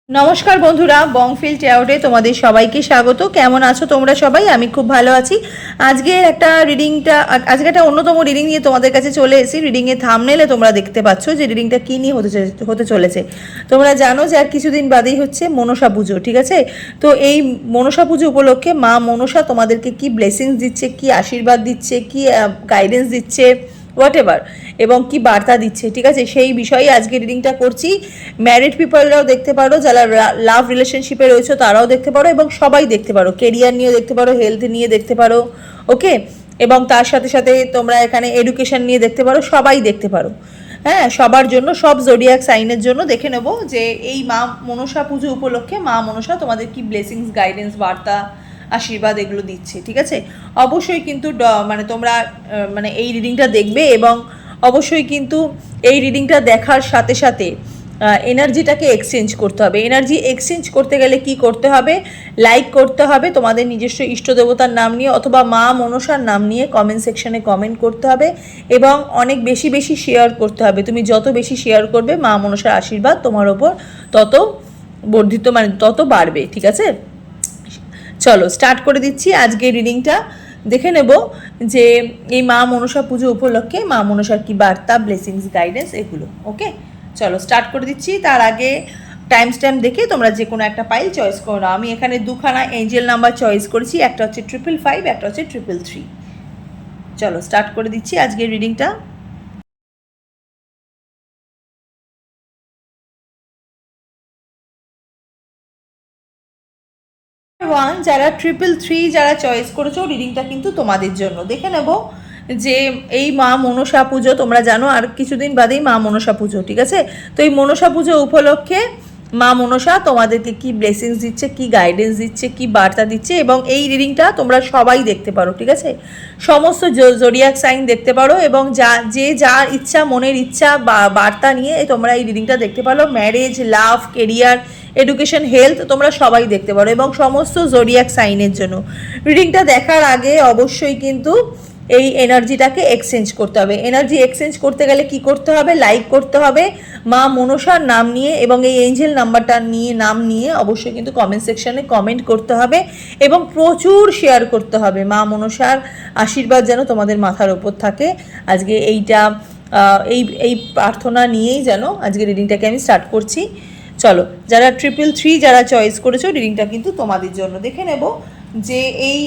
নমস্কার বন্ধুরা, বংফিল ট্যারোটে তোমাদের সবাইকে স্বাগত। কেমন আছো তোমরা সবাই? আমি খুব ভালো আছি। আজকে একটা অন্যতম রিডিং নিয়ে তোমাদের কাছে চলে এসেছি। রিডিংয়ের থাম্বনেলে তোমরা দেখতে পাচ্ছ যে রিডিংটা কী নিয়ে হতে চলেছে। তোমরা জানো যে আর কিছুদিন বাদেই হচ্ছে মনসা পুজো, ঠিক আছে? তো এই মনসা পুজো উপলক্ষে মা মনসা তোমাদেরকে কি ব্লেসিংস দিচ্ছে, কি আশীর্বাদ দিচ্ছে, কি গাইডেন্স দিচ্ছে, হোয়াট এভার, এবং কি বার্তা দিচ্ছে, ঠিক আছে, সেই বিষয়ে আজকে রিডিংটা করছি। ম্যারিড পিপলরাও দেখতে পারো, যারা লাভ রিলেশনশিপে রয়েছে তারাও দেখতে পারো, এবং সবাই দেখতে পারো। কেরিয়ার নিয়ে দেখতে পারো, হেলথ নিয়ে দেখতে পারো, ওকে, এবং তার সাথে সাথে তোমরা এখানে এডুকেশন নিয়ে দেখতে পারো, সবাই দেখতে পারো। হ্যাঁ, সবার জন্য, সব জোডিয়াক সাইনের জন্য দেখে নেব যে এই মা মনসা পুজো উপলক্ষে মা মনসা তোমাদের কি ব্লেসিংস, গাইডেন্স, বার্তা, আশীর্বাদ এগুলো দিচ্ছে, ঠিক আছে? অবশ্যই কিন্তু তোমরা এই রিডিংটা দেখবে, এবং অবশ্যই কিন্তু এই রিডিংটা দেখার সাথে সাথে এনার্জিটাকে এক্সচেঞ্জ করতে হবে। এনার্জি এক্সচেঞ্জ করতে গেলে কি করতে হবে? লাইক করতে হবে তোমাদের নিজস্ব ইষ্ট দেবতার নাম নিয়ে অথবা মা মনসার নাম নিয়ে কমেন্ট সেকশনে কমেন্ট করতে হবে, এবং অনেক বেশি বেশি শেয়ার করতে হবে। তুমি যত বেশি শেয়ার করবে মা মনসার আশীর্বাদ তোমার ওপর তত বর্ধিত, তত বাড়বে, ঠিক আছে? চলো স্টার্ট করে দিচ্ছি আজকে রিডিংটা। দেখে নেব যে এই মা মনসা পুজো উপলক্ষে মা মনসার কি বার্তা, ব্লেসিংস, গাইডেন্স এগুলো। ওকে, চলো স্টার্ট করে দিচ্ছি। তার আগে টাইম স্ট্যাম্প দেখে তোমরা যে কোনো একটা পাইল চয়েস করো না। আমি এখানে দুখানা এঞ্জেল নাম্বার চয়েস করেছি, একটা হচ্ছে 555, একটা হচ্ছে 333। চলো স্টার্ট করে দিচ্ছি আজকের রিডিংটা। যারা 333 যারা চয়েস করেছো, রিডিংটা কিন্তু তোমাদের জন্য। দেখে নেব যে এই মা মনসা পুজো, তোমরা জানো আর কিছুদিন বাদেই মা মনসা পুজো, ঠিক আছে? তো এই মনসা পুজো উপলক্ষে মা মনসা তোমাদেরকে কি ব্লেসিংস দিচ্ছে, কি গাইডেন্স দিচ্ছে, কি বার্তা দিচ্ছে, এবং এই রিডিংটা তোমরা সবাই দেখতে পারো, ঠিক আছে? সমস্ত জোডিয়াক সাইন দেখতে পারো, এবং যার ইচ্ছা, মনের ইচ্ছা বা বার্তা নিয়ে তোমরা এই রিডিংটা দেখতে পারো। ম্যারেজ, লাভ, কেরিয়ার, এডুকেশন, হেলথ তোমরা সবাই দেখতে পারো, এবং সমস্ত জোডিয়াক সাইনের জন্য। রিডিংটা দেখার আগে অবশ্যই কিন্তু এই এনার্জিটাকে এক্সচেঞ্জ করতে হবে। এনার্জি এক্সচেঞ্জ করতে গেলে কি করতে হবে? লাইক করতে হবে মা মনসার নাম নিয়ে, এবং এই এঞ্জেল নাম্বারটা নিয়ে, নাম নিয়ে অবশ্যই কিন্তু কমেন্ট সেকশনে কমেন্ট করতে হবে, এবং প্রচুর শেয়ার করতে হবে। মা মনসার আশীর্বাদ যেন তোমাদের মাথার ওপর থাকে। আজকে এই প্রার্থনা নিয়েই যেন আজকে রিডিংটাকে আমি স্টার্ট করছি। চলো, যারা 333 যারা চয়েস করেছো, রিডিংটা কিন্তু তোমাদের জন্য। দেখে নেব যে এই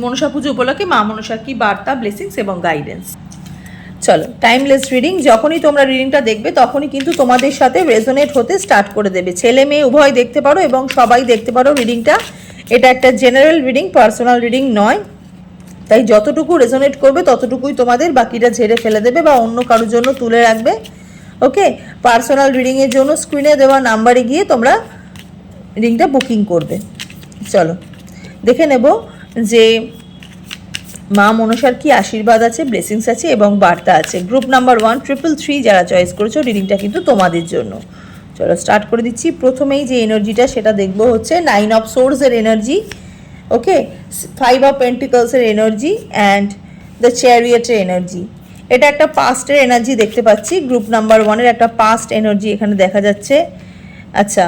মনসা পুজো উপলক্ষে মা মনসার কি বার্তা, ব্লেসিংস এবং গাইডেন্স। চলো, টাইমলেস রিডিং। যখনই তোমরা রিডিংটা দেখবে তখনই কিন্তু তোমাদের সাথে রেজোনেট হতে স্টার্ট করে দেবে। ছেলে মেয়ে উভয় দেখতে পারো, এবং সবাই দেখতে পারো রিডিংটা। এটা একটা জেনারেল রিডিং, পার্সোনাল রিডিং নয়, তাই যতটুকু রেজোনেট করবে ততটুকুই তোমাদের, বাকিটা ঝেড়ে ফেলে দেবে বা অন্য কারোর জন্য তুলে রাখবে। ওকে, পার্সোনাল রিডিংয়ের জন্য স্ক্রিনে দেওয়া নাম্বারে গিয়ে তোমরা রিডিংটা বুকিং করবে। চলো দেখে নেব যে মা মনসার কি আশীর্বাদ আছে, ব্লেসিংস আছে এবং বার্তা আছে। গ্রুপ নাম্বার 1 333 যারা চয়েস করেছো, রিডিংটা কিন্তু তোমাদের জন্য। চলো স্টার্ট করে দিচ্ছি। প্রথমেই যে এনার্জিটা সেটা দেখবো হচ্ছে 9 অফ সোর্ডসের এনার্জি, ওকে, 5 অফ পেন্টিকলসের এনার্জি, অ্যান্ড দ্য চ্যারিয়টের এনার্জি। এটা একটা পাস্টের এনার্জি দেখতে পাচ্ছি। গ্রুপ নাম্বার 1-এর একটা পাস্ট এনার্জি এখানে দেখা যাচ্ছে। আচ্ছা,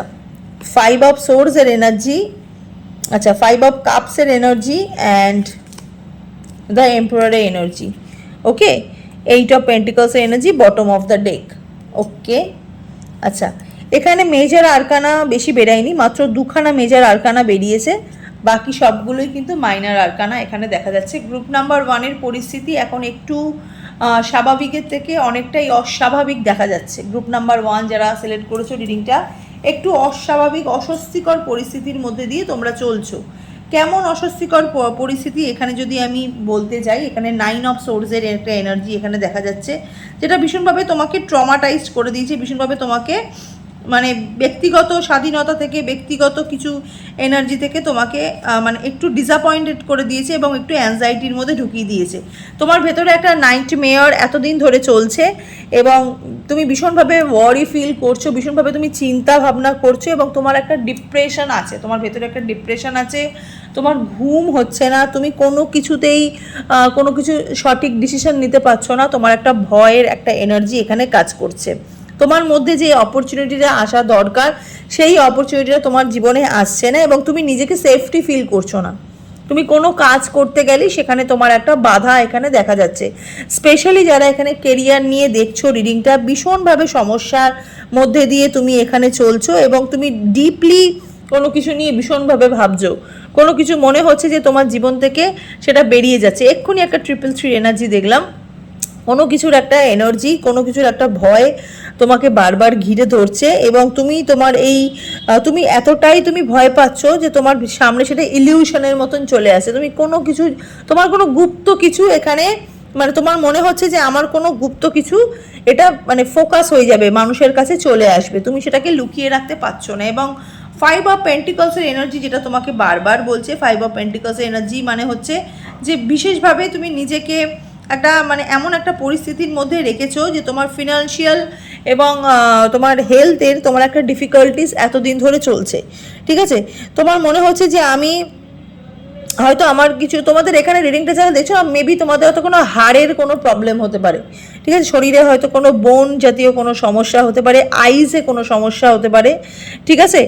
5 অফ সোর্ডসের এনার্জি, আচ্ছা 5 অফ কাপসের এনার্জি, অ্যান্ড দ্য এম্পারারের এনার্জি। ওকে, 8 অফ পেন্টিকলসের energy, bottom of the deck. Okay, আচ্ছা, এখানে মেজর আরকানা বেশি বেরায়নি, মাত্র দুখানা মেজর আরকানা বেরিয়েছে, বাকি সবগুলোই কিন্তু মাইনার আরকানা এখানে দেখা যাচ্ছে। গ্রুপ নাম্বার 1-এর পরিস্থিতি এখন একটু স্বাভাবিকের থেকে অনেকটাই অস্বাভাবিক দেখা যাচ্ছে। গ্রুপ নাম্বার 1 যারা সিলেক্ট করেছো রিডিংটা, একটু অস্বাভাবিক, অস্বস্তিকর পরিস্থিতির মধ্যে দিয়ে তোমরা চলছো। কেমন অস্বস্তিকর পরিস্থিতি এখানে যদি আমি বলতে যাই, এখানে 9 অফ সোর্সের একটা এনার্জি এখানে দেখা যাচ্ছে, যেটা ভীষণভাবে তোমাকে ট্রমাটাইজড করে দিয়েছে, ভীষণভাবে তোমাকে ব্যক্তিগত স্বাধীনতা থেকে, ব্যক্তিগত কিছু এনার্জি থেকে তোমাকে একটু ডিসঅ্যাপয়েন্টেড করে দিয়েছে, এবং একটু অ্যাংজাইটির মধ্যে ঢুকিয়ে দিয়েছে। তোমার ভেতরে একটা নাইটমেয়ার এতদিন ধরে চলছে, এবং তুমি ভীষণভাবে ওয়ারি ফিল করছো, ভীষণভাবে তুমি চিন্তা ভাবনা করছো, এবং তোমার একটা ডিপ্রেশন আছে, তোমার ভেতরে একটা ডিপ্রেশন আছে, তোমার ঘুম হচ্ছে না, তুমি কোনো কিছুতেই কোনো কিছু সঠিক ডিসিশন নিতে পারছো না, তোমার একটা ভয়ের একটা এনার্জি এখানে কাজ করছে। তোমার মধ্যে যে অপরচুনিটিটা আসা দরকার সেই অপরচুনিটিটা তোমার জীবনে আসছে না, এবং তুমি নিজেকে সেফটি ফিল করছো না। তুমি কোনো কাজ করতে গেলেই সেখানে তোমার একটা বাধা এখানে দেখা যাচ্ছে। স্পেশালি যারা এখানে কেরিয়ার নিয়ে দেখছো রিডিংটা, ভীষণভাবে সমস্যার মধ্যে দিয়ে তুমি এখানে চলছো, এবং তুমি ডিপলি কোনো কিছু নিয়ে ভীষণভাবে ভাবছো, কোনো কিছু মনে হচ্ছে যে তোমার জীবন থেকে সেটা বেরিয়ে যাচ্ছে। এক্ষুনি একটা 333 এনার্জি দেখলাম, কোনো কিছুর একটা এনার্জি, কোনো কিছুর একটা ভয় তোমাকে বারবার ঘিরে ধরছে, এবং তুমি তোমার এই তুমি এতটাই তুমি ভয় পাচ্ছ যে তোমার সামনে সেটা ইলিউশনের মতন চলে আসে। তুমি কোনো কিছু, তোমার কোনো গুপ্ত কিছু এখানে, মানে তোমার মনে হচ্ছে যে আমার কোনো গুপ্ত কিছু এটা মানে ফোকাস হয়ে যাবে, মানুষের কাছে চলে আসবে, তুমি সেটাকে লুকিয়ে রাখতে পারছো না। এবং 5 অফ পেন্টিকলসের এনার্জি যেটা তোমাকে বারবার বলছে, 5 অফ পেন্টিকলসের এনার্জি মানে হচ্ছে যে বিশেষভাবে তুমি নিজেকে একটা মানে এমন একটা পরিস্থিতির মধ্যে রেখেছো যে তোমার ফিনান্সিয়াল এবং তোমার হেলথের তোমার একটা ডিফিকাল্টিস এতদিন ধরে চলছে, ঠিক আছে। তোমার মনে হচ্ছে যে আমি হয়তো আমার কিছু, তোমাদের এখানে রিডিংটা যারা দেখছো মেবি তোমাদের হয়তো কোনো হাড়ের কোনো প্রবলেম হতে পারে, ঠিক আছে, শরীরে হয়তো কোনো বোন জাতীয় কোনো সমস্যা হতে পারে, আইসে কোনো সমস্যা হতে পারে, ঠিক আছে,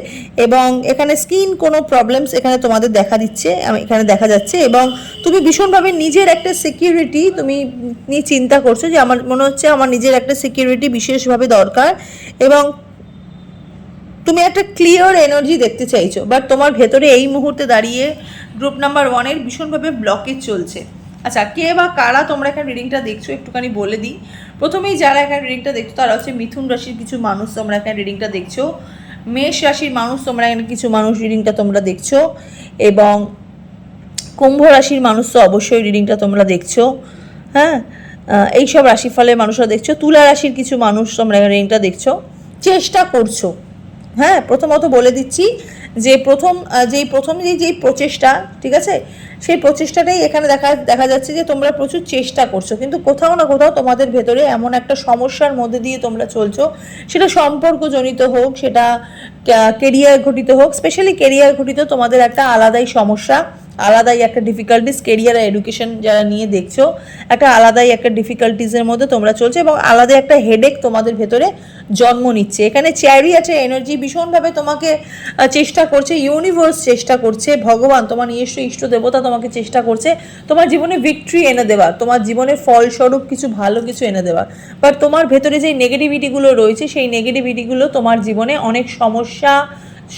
এবং এখানে স্কিন কোনো প্রবলেমস এখানে তোমাদের দেখা দিচ্ছে, এখানে দেখা যাচ্ছে। এবং তুমি ভীষণভাবে নিজের একটা সিকিউরিটি তুমি নিয়ে চিন্তা করছো যে আমার মনে হচ্ছে আমার নিজের একটা সিকিউরিটি বিশেষভাবে দরকার, এবং তুমি একটা ক্লিয়ার এনার্জি দেখতে চাইছো, বাট তোমার ভেতরে এই মুহূর্তে দাঁড়িয়ে গ্রুপ নাম্বার 1-এর ভীষণভাবে ব্লকেজ চলছে। আচ্ছা, কে বা কারা তোমরা এখানে রিডিংটা দেখছো একটুখানি বলে দিই। প্রথমেই যারা এখানে রিডিংটা দেখছো তারা হচ্ছে মিথুন রাশির কিছু মানুষ তোমরা এখানে রিডিংটা দেখছো, মেষ রাশির মানুষ তোমরা এখানে কিছু মানুষ রিডিংটা তোমরা দেখছো, এবং কুম্ভ রাশির মানুষ তো অবশ্যই রিডিংটা তোমরা দেখছো, হ্যাঁ, এইসব রাশিফলের মানুষরা দেখছো। তুলা রাশির কিছু মানুষ তোমরা এখানে রিডিংটা দেখছো, চেষ্টা করছো। হ্যাঁ, প্রথমত বলে দিচ্ছি যে প্রথম যেই প্রচেষ্টা, ঠিক আছে, সেই প্রচেষ্টাটাই এখানে দেখা যাচ্ছে যে তোমরা প্রচুর চেষ্টা করছো, কিন্তু কোথাও না কোথাও তোমাদের ভেতরে এমন একটা সমস্যার মধ্যে দিয়ে তোমরা চলছো, সেটা সম্পর্কজনিত হোক, সেটা কেরিয়ার ঘটিত হোক, স্পেশালি কেরিয়ার ঘটিত তোমাদের একটা আলাদাই সমস্যা, আলাদাই একটা ডিফিকাল্টিস, কেরিয়ার আর এডুকেশন যারা নিয়ে দেখছো একটা আলাদাই একটা ডিফিকাল্টিসের মধ্যে তোমরা চলছে, এবং আলাদা একটা হেডেক তোমাদের ভেতরে জন্ম নিচ্ছে। এখানে চ্যারিয়টের এনার্জি ভীষণভাবে তোমাকে চেষ্টা করছে, ইউনিভার্স চেষ্টা করছে, ভগবান তোমার নিজস্ব ইষ্ট দেবতা তোমাকে চেষ্টা করছে তোমার জীবনে ভিক্টরি এনে দেওয়ার, তোমার জীবনে ফলস্বরূপ কিছু ভালো কিছু এনে দেওয়ার, বাট তোমার ভেতরে যে নেগেটিভিটিগুলো রয়েছে সেই নেগেটিভিটিগুলো তোমার জীবনে অনেক সমস্যা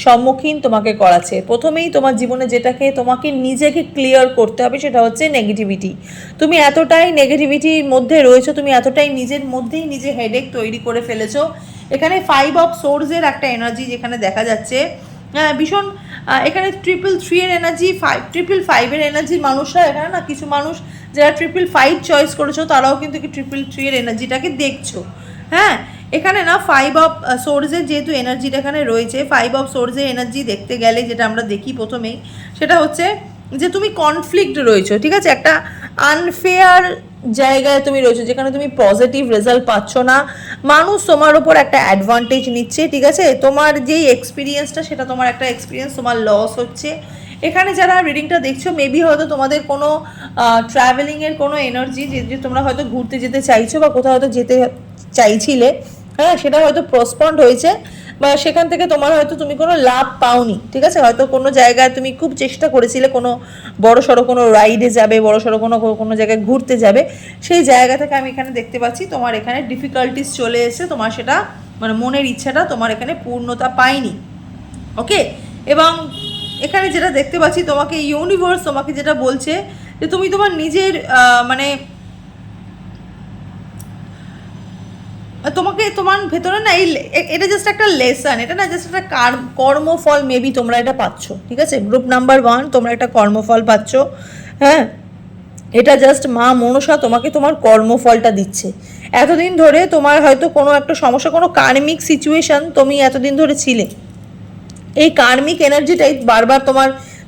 সম্মুখীন তোমাকে করাচ্ছে। প্রথমেই তোমার জীবনে যেটাকে তোমাকে নিজেকে ক্লিয়ার করতে হবে সেটা হচ্ছে নেগেটিভিটি। তুমি এতটাই নেগেটিভিটির মধ্যে রয়েছো, তুমি এতটাই নিজের মধ্যেই নিজে হেডেক তৈরি করে ফেলেছো। এখানে 5 অফ সোর্সের একটা এনার্জি যেখানে দেখা যাচ্ছে, ভীষণ এখানে 333-এর এনার্জি, 555-এর এনার্জির মানুষরা এখানে না, কিছু মানুষ যারা 555 চয়েস করেছো তারাও কিন্তু কি 333-এর এনার্জিটাকে দেখছো। হ্যাঁ, এখানে না 5 অফ সোর্সের যেহেতু এনার্জিটা এখানে রয়েছে, 5 অফ সোর্সের এনার্জি দেখতে গেলে যেটা আমরা দেখি প্রথমেই সেটা হচ্ছে যে তুমি কনফ্লিক্ট রয়েছো, ঠিক আছে, একটা আনফেয়ার জায়গায় তুমি রয়েছো যেখানে তুমি পজিটিভ রেজাল্ট পাচ্ছ না, মানুষ তোমার ওপর একটা অ্যাডভান্টেজ নিচ্ছে, ঠিক আছে, তোমার যেই এক্সপিরিয়েন্সটা সেটা তোমার একটা এক্সপিরিয়েন্স তোমার লস হচ্ছে। এখানে যারা রিডিংটা দেখছো মেবি হয়তো তোমাদের কোনো ট্রাভেলিংয়ের কোনো এনার্জি, যে তোমরা হয়তো ঘুরতে যেতে চাইছো বা কোথাও হয়তো যেতে চাইছিলে, হ্যাঁ, সেটা হয়তো পোস্টপন্ড হয়েছে, বা সেখান থেকে তোমার হয়তো তুমি কোনো লাভ পাওনি, ঠিক আছে, হয়তো কোনো জায়গায় তুমি খুব চেষ্টা করেছিলে কোনো বড়সড় কোনো রাইডে যাবে, বড়সড় কোনো জায়গায় ঘুরতে যাবে, সেই জায়গা থেকে আমি এখানে দেখতে পাচ্ছি তোমার এখানে ডিফিকাল্টিস চলে এসে তোমার সেটা মানে মনের ইচ্ছাটা তোমার এখানে পূর্ণতা পায়নি, ওকে। এবং এখানে যেটা দেখতে পাচ্ছি তোমাকে ইউনিভার্স তোমাকে যেটা বলছে যে তুমি তোমার নিজের মানে তোমাকে তোমার ভেতরে না এটা জাস্ট একটা লেসন, এটা না জাস্ট একটা কর্মফল মেবি তোমরা এটা পাচ্ছ, ঠিক আছে, গ্রুপ নাম্বার 1 তোমরা একটা কর্মফল পাচ্ছ, হ্যাঁ, এটা জাস্ট মা মনসা তোমাকে তোমার কর্মফলটা দিচ্ছে। এতদিন ধরে তোমার হয়তো কোনো একটা সমস্যা, কোনো কার্মিক সিচুয়েশন তুমি এতদিন ধরে ছিলে, এই কার্মিক এনার্জিটাই বারবার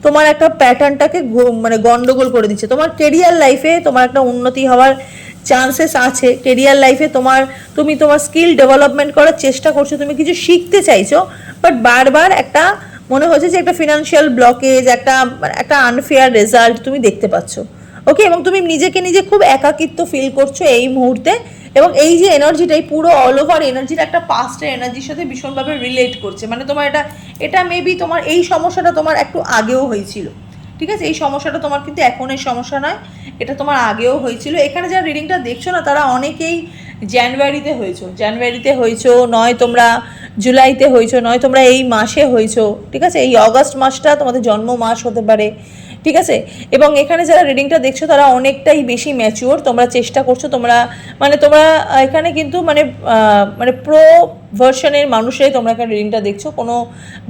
তোমার একটা প্যাটার্নটাকে মানে গন্ডগোল করে দিচ্ছে। তোমার কেরিয়ার লাইফে তোমার একটা উন্নতি হওয়ার চান্সেস আছে, কেরিয়ার লাইফে তুমি তোমার স্কিল ডেভেলপমেন্ট করার চেষ্টা করছো, তুমি কিছু শিখতে চাইছো, বাট বারবার একটা মনে হচ্ছে যে একটা ফিনান্সিয়াল ব্লকেজ, একটা আনফেয়ার রেজাল্ট তুমি দেখতে পাচ্ছ, ওকে। এবং তুমি নিজেকে নিজে খুব একাকিত্ব ফিল করছো এই মুহূর্তে, এবং এই যে এনার্জিটা, এই পুরো অল ওভার এনার্জিটা একটা পাস্টের এনার্জির সাথে ভীষণভাবে রিলেট করছে। মানে তোমার এটা মেবি তোমার এই সমস্যাটা তোমার একটু আগেও হয়েছিল, ঠিক আছে? এই সমস্যাটা তোমার কিন্তু এখনের সমস্যা নয়, এটা তোমার আগেও হয়েছিল। এখানে যারা রিডিংটা দেখছো না, তারা অনেকেই জানুয়ারিতে হয়েছো, নয় তোমরা জুলাইতে হয়েছো, নয় তোমরা এই মাসে হয়েছো, ঠিক আছে? এই অগাস্ট মাসটা তোমাদের জন্ম মাস হতে পারে, ঠিক আছে? এবং এখানে যারা রিডিংটা দেখছো তারা অনেকটাই বেশি ম্যাচিওর, তোমরা চেষ্টা করছো, তোমরা এখানে কিন্তু মানে প্রো ভার্সনের মানুষরাই তোমরা এখানে রিডিংটা দেখছো, কোনো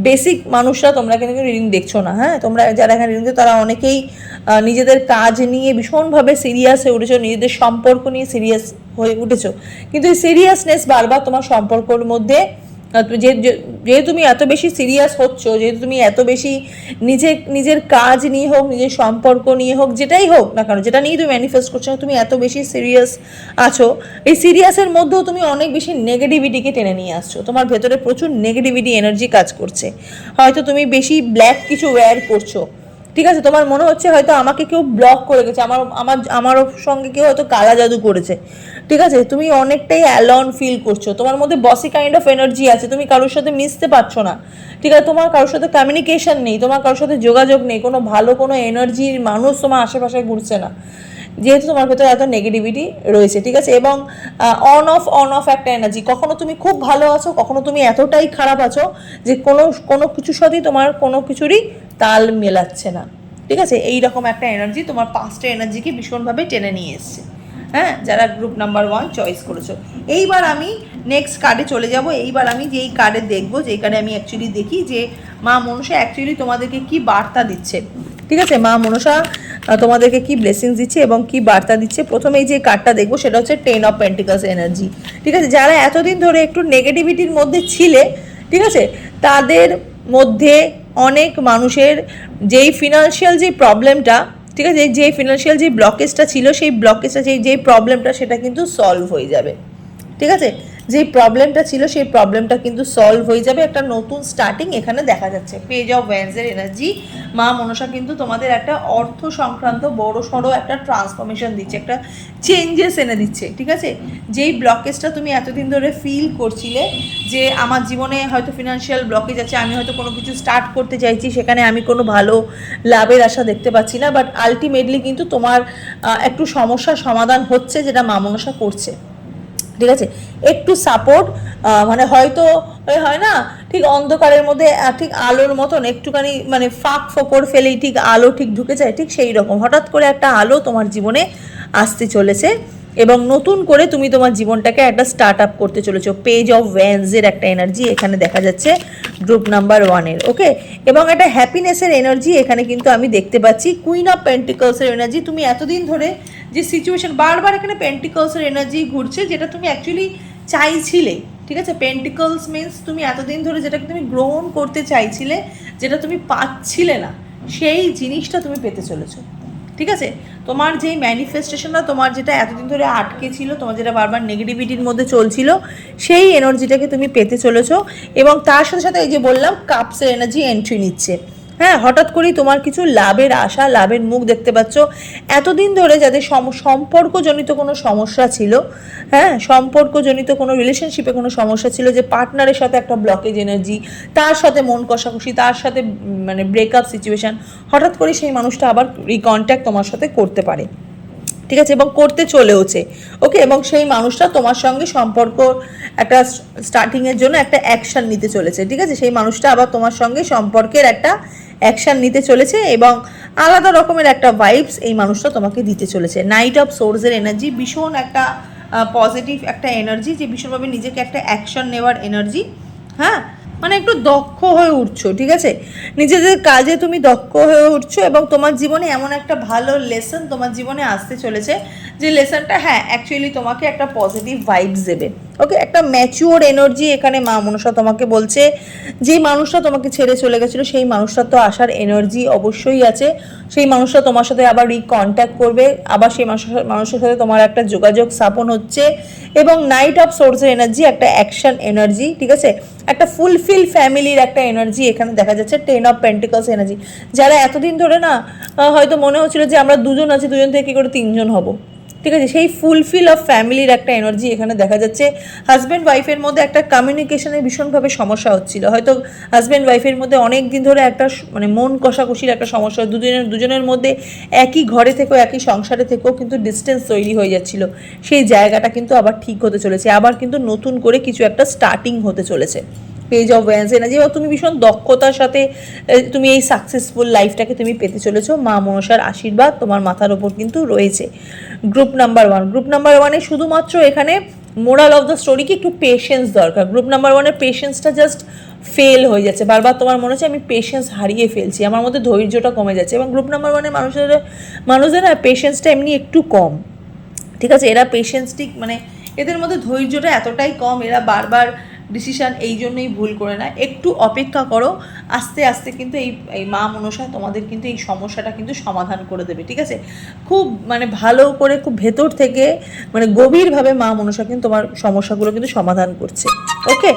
বেসিক মানুষরা তোমরা কিন্তু রিডিং দেখছো না। হ্যাঁ, তোমরা যারা এখানে রিডিং দেখছো তারা অনেকেই নিজেদের কাজ নিয়ে ভীষণভাবে সিরিয়াস হয়ে উঠেছো, নিজেদের সম্পর্ক নিয়ে সিরিয়াস হয়ে উঠেছো, কিন্তু এই সিরিয়াসনেস বারবার তোমার সম্পর্কর মধ্যে যেহেতু তুমি এত বেশি সিরিয়াস হচ্ছ, যেহেতু তুমি এত বেশি নিজের কাজ নিয়ে হোক, নিজের সম্পর্ক নিয়ে হোক, যেটাই হোক না কেন, যেটা নিয়ে তুমি ম্যানিফেস্ট করছো, তুমি এত বেশি সিরিয়াস আছো, এই সিরিয়াসের মধ্যেও তুমি অনেক বেশি নেগেটিভিটিকে টেনে নিয়ে আসছো। তোমার ভেতরে প্রচুর নেগেটিভিটি এনার্জি কাজ করছে। হয়তো তুমি বেশি ব্ল্যাক কিছু ওয়্যার করছো, ঠিক আছে? তোমার মনে হচ্ছে হয়তো আমাকে কেউ ব্লক করে গেছে, আমার সঙ্গে কেউ হয়তো কালা জাদু করেছে, ঠিক আছে? তুমি অনেকটাই অ্যালন ফিল করছো, তোমার মধ্যে বসি কাইন্ড অফ এনার্জি আছে, তুমি কারোর সাথে মিশতে পারছো না, ঠিক আছে? তোমার কারোর সাথে কমিউনিকেশন নেই, তোমার কারোর সাথে যোগাযোগ নেই, কোনো ভালো কোনো এনার্জির মানুষ তোমার আশেপাশে ঘুরছে না, যেহেতু তোমার ভেতরে এত নেগেটিভিটি রয়েছে, ঠিক আছে? এবং অন অফ একটা এনার্জি, কখনো তুমি খুব ভালো আছো, কখনো তুমি এতটাই খারাপ আছো যে কোনো কিছুর সাথেই তোমার কোনো কিছুরই তাল মেলাচ্ছে না, ঠিক আছে? এইরকম একটা এনার্জি তোমার পাস্টের এনার্জিকে ভীষণভাবে টেনে নিয়ে এসছে। হ্যাঁ, যারা গ্রুপ নাম্বার 1 চয়েস করেছো। এইবার আমি নেক্সট কার্ডে চলে যাব। এইবার আমি যেই কার্ডে দেখবো, যেই কার্ডে আমি অ্যাকচুয়ালি দেখি যে মা মনসা অ্যাকচুয়ালি তোমাদেরকে কি বার্তা দিচ্ছে, ঠিক আছে? মা মনসা তোমাদেরকে কি ব্লেসিংস দিচ্ছে এবং কি বার্তা দিচ্ছে। প্রথমেই যে কার্ডটা দেখবো সেটা হচ্ছে 10 অফ পেন্টিকলস এনার্জি, ঠিক আছে? যারা এতদিন ধরে একটু নেগেটিভিটির মধ্যে ছিলে, ঠিক আছে, তাদের মধ্যে অনেক মানুষের যেই ফিনান্সিয়াল যে প্রবলেমটা, ঠিক আছে, যেই ফিনান্সিয়াল যে ব্লকেজটা ছিল, সেই ব্লকেজটা যেই প্রবলেমটা সেটা কিন্তু সলভ হয়ে যাবে, ঠিক আছে? যেই প্রবলেমটা ছিল সেই প্রবলেমটা কিন্তু সলভ হয়ে যাবে, একটা নতুন স্টার্টিং এখানে দেখা যাচ্ছে। পেজ অফ ওয়ান্ডসের এনার্জি, মা মনসা কিন্তু তোমাদের একটা অর্থ সংক্রান্ত বড় সড়ো একটা ট্রান্সফরমেশন দিচ্ছে, একটা চেঞ্জেস এনে দিচ্ছে, ঠিক আছে? যেই ব্লকেজটা তুমি এতদিন ধরে ফিল করছিলে যে আমার জীবনে হয়তো ফিনান্সিয়াল ব্লকেজ আছে, আমি হয়তো কোনো কিছু স্টার্ট করতে চাইছি, সেখানে আমি কোনো ভালো লাভের আশা দেখতে পাচ্ছি না, বাট আলটিমেটলি কিন্তু তোমার একটু সমস্যার সমাধান হচ্ছে, যেটা মা মনসা করছে, ঠিক আছে? একটু সাপোর্ট, মানে হয়তো হয় না ঠিক অন্ধকারের মধ্যে ঠিক আলোর মতন একটুখানি মানে ফাঁক ফোকর ফেলেই ঠিক আলো ঠিক ঢুকে যায়, ঠিক সেই রকম হঠাৎ করে একটা আলো তোমার জীবনে আসতে চলেছে এবং নতুন করে তুমি তোমার জীবনটাকে একটা স্টার্ট আপ করতে চলেছো। পেজ অফ ওয়ান্ডসের একটা এনার্জি এখানে দেখা যাচ্ছে গ্রুপ নাম্বার 1-এর, ওকে? এবং একটা হ্যাপিনেসের এনার্জি এখানে কিন্তু আমি দেখতে পাচ্ছি। কুইন অফ পেন্টিকলসের এনার্জি, তুমি এতদিন ধরে যে সিচুয়েশন, বারবার এখানে পেন্টিকলসের এনার্জি ঘুরছে, যেটা তুমি অ্যাকচুয়ালি চাইছিলে, ঠিক আছে? পেন্টিকলস মিনস তুমি এতদিন ধরে যেটাকে তুমি গ্রহণ করতে চাইছিলে, যেটা তুমি পাচ্ছিলে না, সেই জিনিসটা তুমি পেতে চলেছো, ঠিক আছে? তোমার যেই ম্যানিফেস্টেশনটা, তোমার যেটা এতদিন ধরে আটকে ছিল, তোমার যেটা বারবার নেগেটিভিটির মধ্যে চলছিল, সেই এনার্জিটাকে তুমি পেতে চলেছো। এবং তার সাথে সাথে এই যে বললাম কাপসের এনার্জি এন্ট্রি নিচ্ছে। হ্যাঁ, হঠাৎ করেই তোমার কিছু লাভের আশা, লাভের মুখ দেখতে পাচ্ছ। এতদিন ধরে যাদের সম্পর্কজনিত কোনো সমস্যা ছিল, হ্যাঁ, সম্পর্কজনিত কোনো রিলেশনশিপে কোনো সমস্যা ছিল, যে পার্টনারের সাথে একটা ব্লকেজ এনার্জি, তার সাথে মন কষাকষি, তার সাথে মানে ব্রেকআপ সিচুয়েশান, হঠাৎ করে সেই মানুষটা আবার রিকন্ট্যাক্ট তোমার সাথে করতে পারে, ঠিক আছে? এবং করতে চলেওছে, ওকে? এবং সেই মানুষটা তোমার সঙ্গে সম্পর্ক একটা স্টার্টিংয়ের জন্য একটা অ্যাকশান নিতে চলেছে, ঠিক আছে? সেই মানুষটা আবার তোমার সঙ্গে সম্পর্কের একটা অ্যাকশান নিতে চলেছে এবং আলাদা রকমের একটা ভাইবস এই মানুষটা তোমাকে দিতে চলেছে। নাইট অফ সোর্সের এনার্জি ভীষণ একটা পজিটিভ একটা এনার্জি, যে ভীষণভাবে নিজেকে একটা অ্যাকশন নেওয়ার এনার্জি। হ্যাঁ, মানে একটু দক্ষ হয়ে উঠছো, ঠিক আছে? নিজেদের কাজে তুমি দক্ষ হয়ে উঠছো এবং তোমার জীবনে এমন একটা ভালো লেসন তোমার জীবনে আসতে চলেছে, যে লেসনটা হ্যাঁ অ্যাকচুয়ালি তোমাকে একটা পজিটিভ ভাইবস দেবে, ওকে? একটা ম্যাচিওর এনার্জি এখানে মা মনসা তোমাকে বলছে। যে মানুষটা তোমাকে ছেড়ে চলে গেছিলো, সেই মানুষটার তো আসার এনার্জি অবশ্যই আছে। সেই মানুষটা তোমার সাথে আবার রিকন্ট্যাক্ট করবে, আবার সেই মানুষের সাথে তোমার একটা যোগাযোগ স্থাপন হচ্ছে। এবং নাইট অফ সোর্সের এনার্জি একটা অ্যাকশন এনার্জি, ঠিক আছে? একটা ফুলফিল ফ্যামিলির একটা এনার্জি এখানে দেখা যাচ্ছে। 10 অফ পেন্টিকলস এনার্জি, যারা এতদিন ধরে না হয়তো মনে হচ্ছিল যে আমরা দুজন আছি, দুজন থেকে কী করে তিনজন হব, ঠিক আছে, সেই ফুলফিল অফ ফ্যামিলির একটা এনার্জি এখানে দেখা যাচ্ছে। হাজব্যান্ড ওয়াইফের মধ্যে একটা কমিউনিকেশনের ভীষণভাবে সমস্যা হচ্ছিল, হয়তো হাজব্যান্ড ওয়াইফের মধ্যে অনেক দিন ধরে একটা মানে মন কষাকষির একটা সমস্যা, দুজনের মধ্যে একই ঘরে থেকেও একই সংসারে থেকেও কিন্তু ডিস্টেন্স তৈরি হয়ে যাচ্ছিল, সেই জায়গাটা কিন্তু আবার ঠিক হতে চলেছে, আবার কিন্তু নতুন করে কিছু একটা স্টার্টিং হতে চলেছে। পেজ অফ ওয়ান্স এনার্জি, এবং তুমি ভীষণ দক্ষতার সাথে তুমি এই সাকসেসফুল লাইফটাকে তুমি পেতে চলেছো। মা মনসার আশীর্বাদ তোমার মাথার ওপর কিন্তু রয়েছে। গ্রুপ নাম্বার 1, গ্রুপ নাম্বার 1-এ শুধুমাত্র এখানে মোরাল অফ দ্য স্টোরি কি একটু পেশেন্স দরকার। গ্রুপ নাম্বার 1-এর পেশেন্সটা জাস্ট ফেল হয়ে যাচ্ছে, বারবার তোমার মনে হচ্ছে আমি পেশেন্স হারিয়ে ফেলছি, আমার মধ্যে ধৈর্যটা কমে যাচ্ছে। এবং গ্রুপ নাম্বার 1-এর মানুষদের না পেশেন্সটা এমনি একটু কম, ঠিক আছে, এরা পেশেন্সটি মানে এদের মধ্যে ধৈর্যটা এতটাই কম, এরা বারবার ডিসিশান এই জন্যই ভুল করে না। একটু অপেক্ষা করো, আস্তে আস্তে কিন্তু এই মা মনসা তোমাদের কিন্তু এই সমস্যাটা কিন্তু সমাধান করে দেবে, ঠিক আছে। খুব মানে ভালো করে, খুব ভেতর থেকে মানে গভীরভাবে মা মনসা কিন্তু তোমার সমস্যাগুলো কিন্তু সমাধান করছে, ওকে।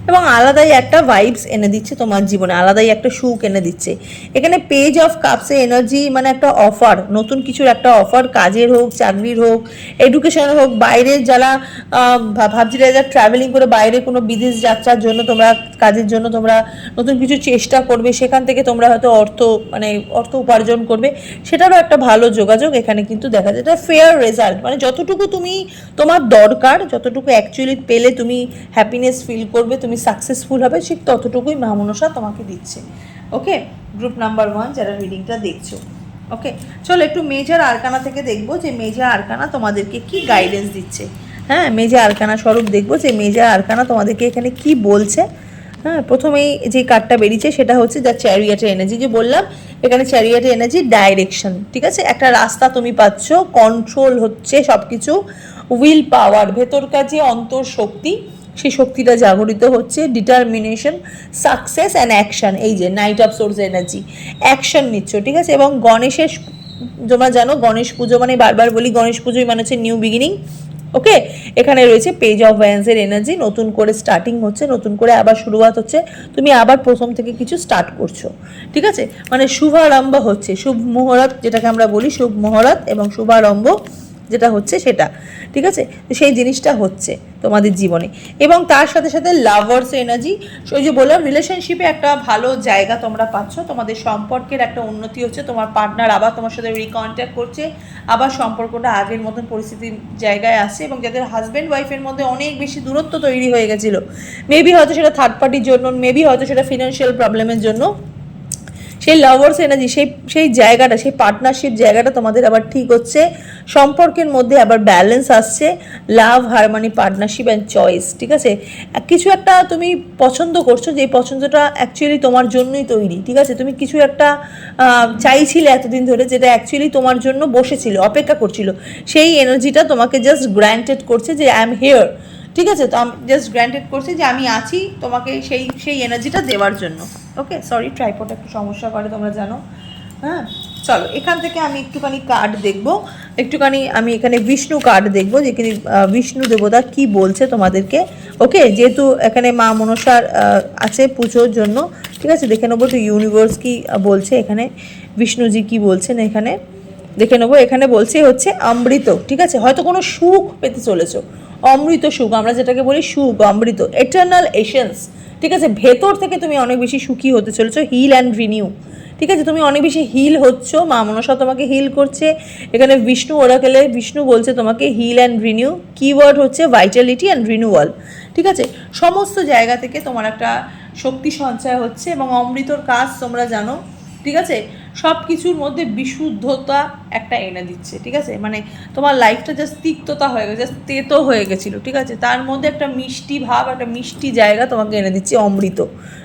এবং আলাদাই একটা ভাইবস এনে দিচ্ছে তোমার জীবনে, আলাদাই একটা সুখ এনে দিচ্ছে। এখানে পেজ অফ কাপসে এনার্জি মানে একটা অফার, নতুন কিছুর একটা অফার, কাজের হোক, চাকরির হোক, এডুকেশনের হোক, বাইরের যারা ভাবছিলে যারা ট্রাভেলিং করে বাইরে কোনো বিদেশ যাত্রার জন্য তোমরা, কাজের জন্য তোমরা নতুন কিছু চেষ্টা করবে, সেখান থেকে তোমরা হয়তো অর্থ উপার্জন করবে, সেটারও একটা ভালো যোগাযোগ এখানে কিন্তু দেখা যায়। এটা ফেয়ার রেজাল্ট, মানে যতটুকু তুমি তোমার দরকার, যতটুকু অ্যাকচুয়ালি পেলে তুমি হ্যাপিনেস ফিল করবে, তুমি সাকসেসফুল হবে, ঠিক ততটুকুই মা মনসা তোমাকে দিচ্ছে, ওকে। গ্রুপ নাম্বার 1 যারা রিডিংটা দেখছো, ওকে। চলো একটু মেজর আরকানা থেকে দেখবো যে মেজর আরকানা তোমাদেরকে কি গাইডেন্স দিচ্ছে। হ্যাঁ, মেজর আরকানা স্বরূপ দেখবো যে মেজর আরকানা তোমাদেরকে এখানে কি বলছে। হ্যাঁ, প্রথমেই যে কার্ডটা বেরিয়েছে সেটা হচ্ছে দ্য চ্যারিয়টের এনার্জি, যে বললাম এখানে চ্যারিয়টের এনার্জি ডাইরেকশন, ঠিক আছে, একটা রাস্তা তুমি পাচ্ছ, কন্ট্রোল হচ্ছে সব কিছু, উইল পাওয়ার, ভেতরকার যে অন্তর শক্তি, সেই শক্তিটা জাগরিত হচ্ছে, ডিটারমিনেশন, সাকসেস অ্যান্ড অ্যাকশন, এই যে night of swords energy, action নিচ্ছ, ঠিক আছে। এবং গণেশের, তোমরা জানো গণেশ পুজো মানে, বারবার বলি গণেশ পুজোই মানে হচ্ছে নিউ বিগিনিং, ওকে। এখানে রয়েছে পেজ অফ ওয়ান্সের এনার্জি, নতুন করে স্টার্টিং হচ্ছে, নতুন করে আবার শুরুয়াত হচ্ছে, তুমি আবার প্রথম থেকে কিছু স্টার্ট করছো, ঠিক আছে, মানে শুভারম্ভ হচ্ছে, শুভ মুহূর্ত যেটাকে আমরা বলি, শুভ মুহূর্ত এবং শুভারম্ভ যেটা হচ্ছে সেটা, ঠিক আছে, তো সেই জিনিসটা হচ্ছে তোমাদের জীবনে। এবং তার সাথে সাথে লাভার্স এনার্জি, ওই যে বললাম রিলেশনশিপে একটা ভালো জায়গা তোমরা পাচ্ছ, তোমাদের সম্পর্কের একটা উন্নতি হচ্ছে, তোমার পার্টনার আবার তোমার সাথে রিকন্ট্যাক্ট করছে, আবার সম্পর্কটা আগের মতন পরিস্থিতির জায়গায় আসছে। এবং যাদের হাজব্যান্ড ওয়াইফের মধ্যে অনেক বেশি দূরত্ব তৈরি হয়ে গেছিলো, মেবি হয়তো সেটা থার্ড পার্টির জন্য, মেবি হয়তো সেটা ফিনান্সিয়াল প্রবলেমের জন্য, সেই লাভার্স এনার্জি, সেই জায়গাটা, সেই পার্টনারশিপ জায়গাটা তোমাদের আবার ঠিক হচ্ছে, সম্পর্কের মধ্যে আবার ব্যালেন্স আসছে, লাভ, হারমোনি, পার্টনারশিপ অ্যান্ড চয়েস, ঠিক আছে। কিছু একটা তুমি পছন্দ করছো, যে পছন্দটা অ্যাকচুয়ালি তোমার জন্যই তৈরি, ঠিক আছে, তুমি কিছু একটা চাইছিলে এতদিন ধরে, যেটা অ্যাকচুয়ালি তোমার জন্য বসেছিল, অপেক্ষা করছিল, সেই এনার্জিটা তোমাকে জাস্ট গ্র্যান্টেড করছে যে আই এম হিয়ার, ঠিক আছে, তো আমি জাস্ট গ্র্যান্টেড করছি যে আমি আছি তোমাকে সেই এনার্জিটা দেওয়ার জন্য, ওকে। সরি, ট্রাইপড একটু সমস্যা করে তোমরা জানো, হ্যাঁ। চলো এখান থেকে আমি একটুখানি কার্ড দেখবো, একটুখানি আমি এখানে বিষ্ণু কার্ড দেখবো, যেখানে বিষ্ণু দেবতা কি বলছে তোমাদেরকে, ওকে। যেহেতু এখানে মা মনসার আছে পুজোর জন্য, ঠিক আছে, দেখে নেবো তো ইউনিভার্স কি বলছে, এখানে বিষ্ণুজি কি বলছেন এখানে দেখে নেবো। এখানে বলছে হচ্ছে অমৃত, ঠিক আছে, হয়তো কোনো সুখ পেতে চলেছো, অমৃত সুখ, আমরা যেটাকে বলি সুখ, অমৃত, এটার্নাল এসেন্স, ঠিক আছে, ভেতর থেকে তুমি অনেক বেশি সুখী হতে চলেছো, হিল অ্যান্ড রিনিউ, ঠিক আছে, তুমি অনেক বেশি হিল হচ্ছ, মা মনসা তোমাকে হিল করছে। এখানে বিষ্ণু ওরাকেলে বিষ্ণু বলছে তোমাকে হিল অ্যান্ড রিনিউ, কিওয়ার্ড হচ্ছে ভাইটালিটি অ্যান্ড রিনিউয়াল, ঠিক আছে, সমস্ত জায়গা থেকে তোমার একটা শক্তি সঞ্চয় হচ্ছে। এবং অমৃতর কাজ তোমরা জানো, ঠিক আছে, সব কিছুর মধ্যে বিশুদ্ধতা একটা এনে দিচ্ছে, ঠিক আছে, মানে তোমার লাইফটা জাস্ট তিক্ততা হয়ে গেছে, জাস্ট তেতো হয়ে গেছিলো, ঠিক আছে, তার মধ্যে একটা মিষ্টি ভাব, একটা মিষ্টি জায়গা তোমাকে এনে দিচ্ছে অমৃত,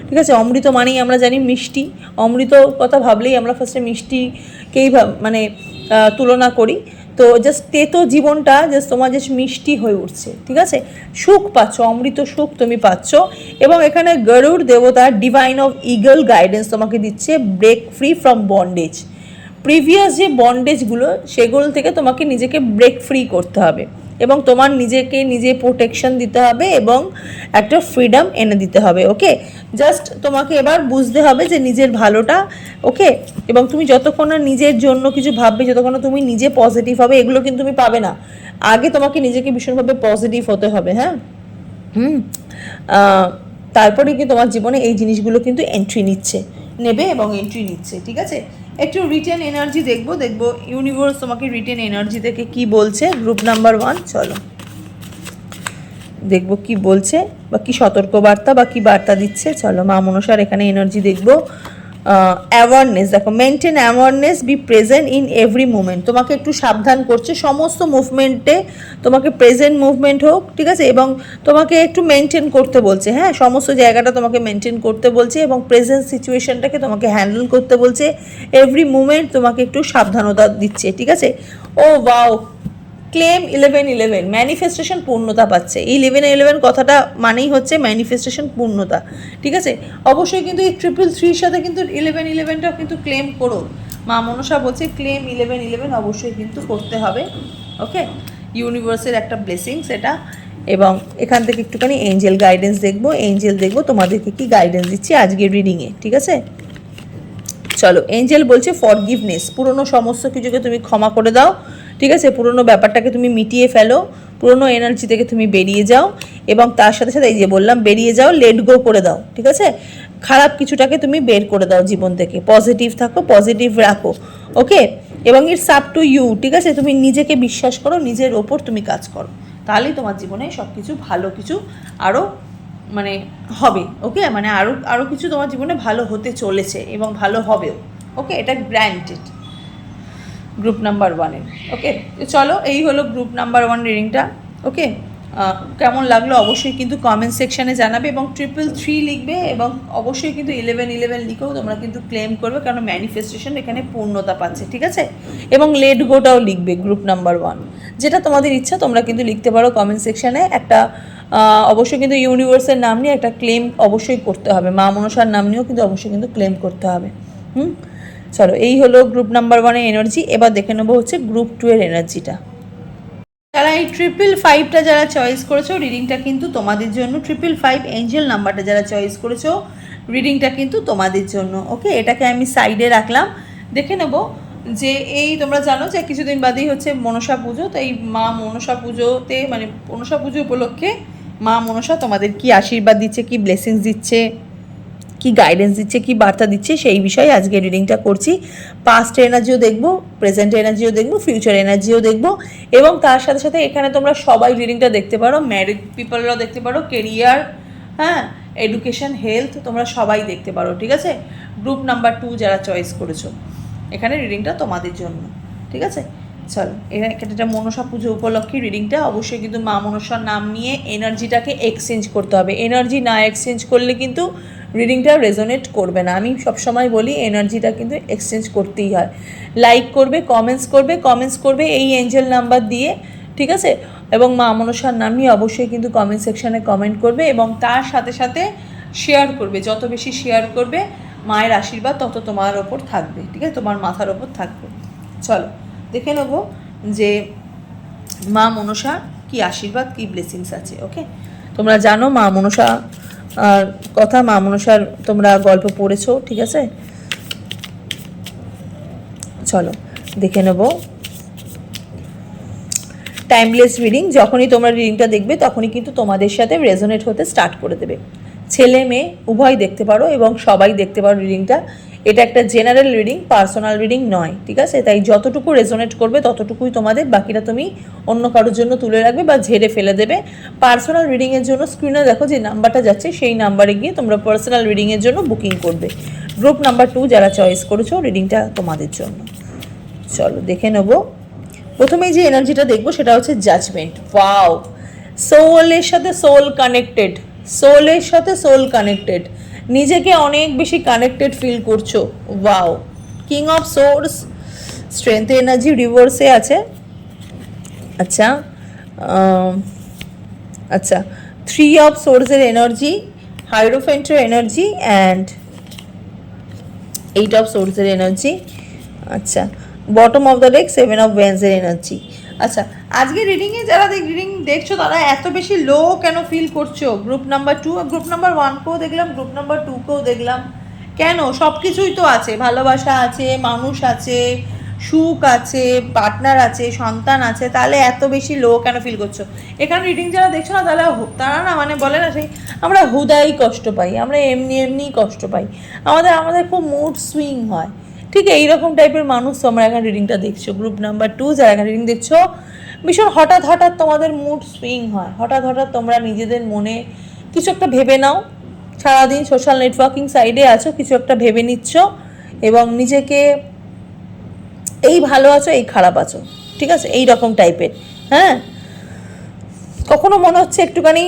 ঠিক আছে। অমৃত মানেই আমরা জানি মিষ্টি, অমৃত কথা ভাবলেই আমরা ফার্স্টে মিষ্টিকেই মানে তুলনা করি, তো জাস্ট তেতো জীবনটা জাস্ট তোমার জাস্ট মিষ্টি হয়ে উঠছে, ঠিক আছে, সুখ পাচ্ছ, অমৃত সুখ তুমি পাচ্ছ। এবং এখানে গরুড় দেবতা ডিভাইন অফ ইগল গাইডেন্স তোমাকে দিচ্ছে, break free from bondage, previous যে বন্ডেজগুলো সেগুলো থেকে তোমাকে নিজেকে ব্রেক ফ্রি করতে হবে, এবং তোমার নিজেকে নিজে প্রোটেকশন দিতে হবে এবং একটা ফ্রিডম এনে দিতে হবে। ওকে, জাস্ট তোমাকে এবার বুঝতে হবে যে নিজের ভালোটা, ওকে, এবং তুমি যতক্ষণ না নিজের জন্য কিছু ভাববে, যতক্ষণ না তুমি নিজে পজিটিভ হবে, এগুলো কিন্তু তুমি পাবে না। আগে তোমাকে নিজেকে ভীষণভাবে পজিটিভ হতে হবে। হ্যাঁ, তারপরে কি তোমার জীবনে এই জিনিসগুলো কিন্তু এন্ট্রি নেবে এবং এন্ট্রি নিচ্ছে। ঠিক আছে, একটু রিটেন এনার্জি দেখবো ইউনিভার্স তোমাকে রিটেন এনার্জি থেকে কি বলছে। গ্রুপ নাম্বার 1, চলো দেখবো কি বলছে বা কি সতর্কবার্তা বা কি বার্তা দিচ্ছে। চলো মা মনসার এখানে এনার্জি দেখবো। অ্যাওয়ারনেস, দেখো, maintain awareness, B present in every movement. তোমাকে একটু সাবধান করছে সমস্ত মুভমেন্টে, তোমাকে প্রেজেন্ট মুভমেন্ট হোক, ঠিক আছে, এবং তোমাকে একটু মেনটেন করতে বলছে। হ্যাঁ, সমস্ত জায়গাটা তোমাকে মেনটেন করতে বলছে এবং প্রেজেন্ট সিচুয়েশনটাকে তোমাকে হ্যান্ডেল করতে বলছে। এভরি মুভমেন্ট তোমাকে একটু সাবধানতা দিচ্ছে। ঠিক আছে, ও ওয়াও, ক্লেম 11-11, ম্যানিফেস্টেশন পূর্ণতা পাচ্ছে। এই 11-11 কথাটা মানেই হচ্ছে ম্যানিফেস্টেশন পূর্ণতা। ঠিক আছে, অবশ্যই কিন্তু এই 333 সাথে কিন্তু 11-11টাও কিন্তু ক্লেম করো। মা মনসা বলছে ক্লেম 11-11 অবশ্যই কিন্তু করতে হবে। ওকে, ইউনিভার্সের একটা ব্লেসিংস এটা। এবং এখান থেকে একটুখানি এঞ্জেল গাইডেন্স দেখবো, এঞ্জেল দেখবো তোমাদেরকে কি গাইডেন্স দিচ্ছি আজকের রিডিংয়ে। ঠিক আছে, চলো, এঞ্জেল বলছে ফরগিভনেস, পুরনো সমস্ত কিছুকে তুমি ক্ষমা করে দাও। ঠিক আছে, পুরনো ব্যাপারটাকে তুমি মিটিয়ে ফেলো, পুরনো এনার্জি থেকে তুমি বেরিয়ে যাও এবং তার সাথে সাথে এই যে বললাম বেরিয়ে যাও, লেট গো করে দাও। ঠিক আছে, খারাপ কিছুটাকে তুমি বের করে দাও জীবন থেকে, পজিটিভ থাকো, পজিটিভ রাখো। ওকে, এবং ইটস আপ টু ইউ। ঠিক আছে, তুমি নিজেকে বিশ্বাস করো, নিজের ওপর তুমি কাজ করো, তাহলেই তোমার জীবনে সব কিছু ভালো কিছু আরও মানে হবে। ওকে, মানে আরও কিছু তোমার জীবনে ভালো হতে চলেছে এবং ভালো হবেও। ওকে, এটা গ্র্যান্টেড গ্রুপ নাম্বার 1-এর। ওকে, চলো, এই হলো গ্রুপ নাম্বার 1 রিডিংটা। ওকে, কেমন লাগলো অবশ্যই কিন্তু কমেন্ট সেকশানে জানাবে এবং 333 লিখবে এবং অবশ্যই কিন্তু 11-11 লিখেও তোমরা কিন্তু ক্লেম করবে, কারণ ম্যানিফেস্টেশন এখানে পূর্ণতা পাচ্ছে। ঠিক আছে, এবং লেট গোটাও লিখবে গ্রুপ নাম্বার 1, যেটা তোমাদের ইচ্ছা তোমরা কিন্তু লিখতে পারো কমেন্ট সেকশানে। একটা অবশ্যই কিন্তু ইউনিভার্সের নাম নিয়ে একটা ক্লেম অবশ্যই করতে হবে, মা মনসার নাম নিয়েও কিন্তু অবশ্যই কিন্তু ক্লেম করতে হবে। চলো, এই হলো গ্রুপ নাম্বার 1-এর এনার্জি। এবার দেখে নেবো হচ্ছে গ্রুপ 2-এর এনার্জিটা। যারা এই 555টা যারা চয়েস করেছো, রিডিংটা কিন্তু তোমাদের জন্য। 555 এঞ্জেল নাম্বারটা যারা চয়েস করেছো, রিডিংটা কিন্তু তোমাদের জন্য। ওকে, এটাকে আমি সাইডে রাখলাম। দেখে নেবো যে এই তোমরা জানো যে কিছুদিন বাদেই হচ্ছে মনসা পুজো, তো এই মা মনসা পুজোতে মানে মনসা পুজো উপলক্ষে মা মনসা তোমাদের কি আশীর্বাদ দিচ্ছে, কি ব্লেসিংস দিচ্ছে, কি গাইডেন্স দিচ্ছে, কি বার্তা দিচ্ছে, সেই বিষয়ে আজকে রিডিংটা করছি। পাস্ট এনার্জিও দেখবো, প্রেজেন্ট এনার্জিও দেখবো, ফিউচার এনার্জিও দেখবো এবং তার সাথে সাথে এখানে তোমরা সবাই রিডিংটা দেখতে পারো, ম্যারিড পিপলরাও দেখতে পারো, কেরিয়ার, হ্যাঁ, এডুকেশন, হেলথ, তোমরা সবাই দেখতে পারো। ঠিক আছে, গ্রুপ নাম্বার 2 যারা চয়েস করেছো, এখানে রিডিংটা তোমাদের জন্য। ঠিক আছে, চলো, এটা মনসা পুজো উপলক্ষে রিডিংটা। অবশ্যই কিন্তু মা মনসার নাম নিয়ে এনার্জিটাকে এক্সচেঞ্জ করতে হবে। এনার্জি না এক্সচেঞ্জ করলে কিন্তু রিডিংটা রেজোনেট করবে না। আমি সবসময় বলি এনার্জিটা কিন্তু এক্সচেঞ্জ করতেই হয়। লাইক করবে, কমেন্টস করবে এই এঞ্জেল নাম্বার দিয়ে। ঠিক আছে, এবং মা মনসার নাম নিয়ে অবশ্যই কিন্তু কমেন্ট সেকশানে কমেন্ট করবে এবং তার সাথে সাথে শেয়ার করবে। যত বেশি শেয়ার করবে মায়ের আশীর্বাদ তত তোমার ওপর থাকবে। ঠিক আছে, তোমার মাথার ওপর থাকবে। চলো, দেখে নেবো যে মা মনসার কি আশীর্বাদ, কি ব্লেসিংস আছে। ওকে, তোমরা জানো মা মনসা কথা, মা মনসার তোমরা গল্প পড়েছো। ঠিক আছে, চলো দেখে নেব টাইমলেস রিডিং। যখনই তোমরা রিডিংটা দেখবে তখনই কিন্তু তোমাদের সাথে রেজোনেট হতে স্টার্ট করে দেবে। ছেলে মেয়ে উভয় দেখতে পারো এবং সবাই দেখতে পারো রিডিংটা। এটা একটা জেনারেল রিডিং, পার্সোনাল রিডিং নয়। ঠিক আছে, তাই যতটুকু রেজোনেট করবে ততটুকুই তোমাদের, বাকিটা তুমি অন্য কারোর জন্য তুলে রাখবে বা ঝেড়ে ফেলে দেবে। পার্সোনাল রিডিংয়ের জন্য স্ক্রিনে দেখো যে নাম্বারটা যাচ্ছে, সেই নাম্বারে গিয়ে তোমরা পার্সোনাল রিডিংয়ের জন্য বুকিং করবে। গ্রুপ নাম্বার 2 যারা চয়েস করেছো, রিডিংটা তোমাদের জন্য। চলো দেখে নেবো। প্রথমেই যে এনার্জিটা দেখবো সেটা হচ্ছে জাজমেন্ট। ওয়াও, সোলের সাথে সোল কানেক্টেড, সোলের সাথে সোল কানেক্টেড, নিজেকে অনেক বেশি কানেক্টেড ফিল করছো। Wow, king of swords, strength energy রিভার্সে আছে। আচ্ছা, আচ্ছা, 3 অফ সোর্সের এনার্জি, হাইরোফেন্টের এনার্জি অ্যান্ড 8 অফ সোর্সের এনার্জি। আচ্ছা, bottom of the deck 7 of ওয়ান্ডসের এনার্জি। আচ্ছা, আজকে রিডিংয়ে যারা রিডিং দেখছো তারা এত বেশি লো কেন ফিল করছো? গ্রুপ নাম্বার 2, গ্রুপ নাম্বার 1কেও দেখলাম, গ্রুপ নাম্বার 2কেও দেখলাম। কেন? সব কিছুই তো আছে, ভালোবাসা আছে, মানুষ আছে, সুখ আছে, পার্টনার আছে, সন্তান আছে, তাহলে এত বেশি লো কেন ফিল করছো? এখানে রিডিং যারা দেখছো না তাহলে তারা না মানে বলে না সেই আমরা হুদাই কষ্ট পাই, আমরা এমনি এমনি কষ্ট পাই, আমাদের খুব মুড সুইং হয়। ঠিক এইরকম টাইপের মানুষ তোমরা এখানে রিডিংটা দেখছো। গ্রুপ নাম্বার 2 যারা এখানে রিডিং দেখছো, ভীষণ হঠাৎ হঠাৎ তোমাদের মুড সুইং হয়, হঠাৎ হঠাৎ তোমরা নিজেদের মনে কিছু একটা ভেবে নাও। সারাদিন সোশ্যাল নেটওয়ার্কিং সাইডে আছো, কিছু একটা ভেবে নিচ্ছ এবং নিজেকে এই ভালো আছো এই খারাপ আছো, ঠিক আছে, এই রকম টাইপের। হ্যাঁ, কখনো মনে হচ্ছে একটুখানি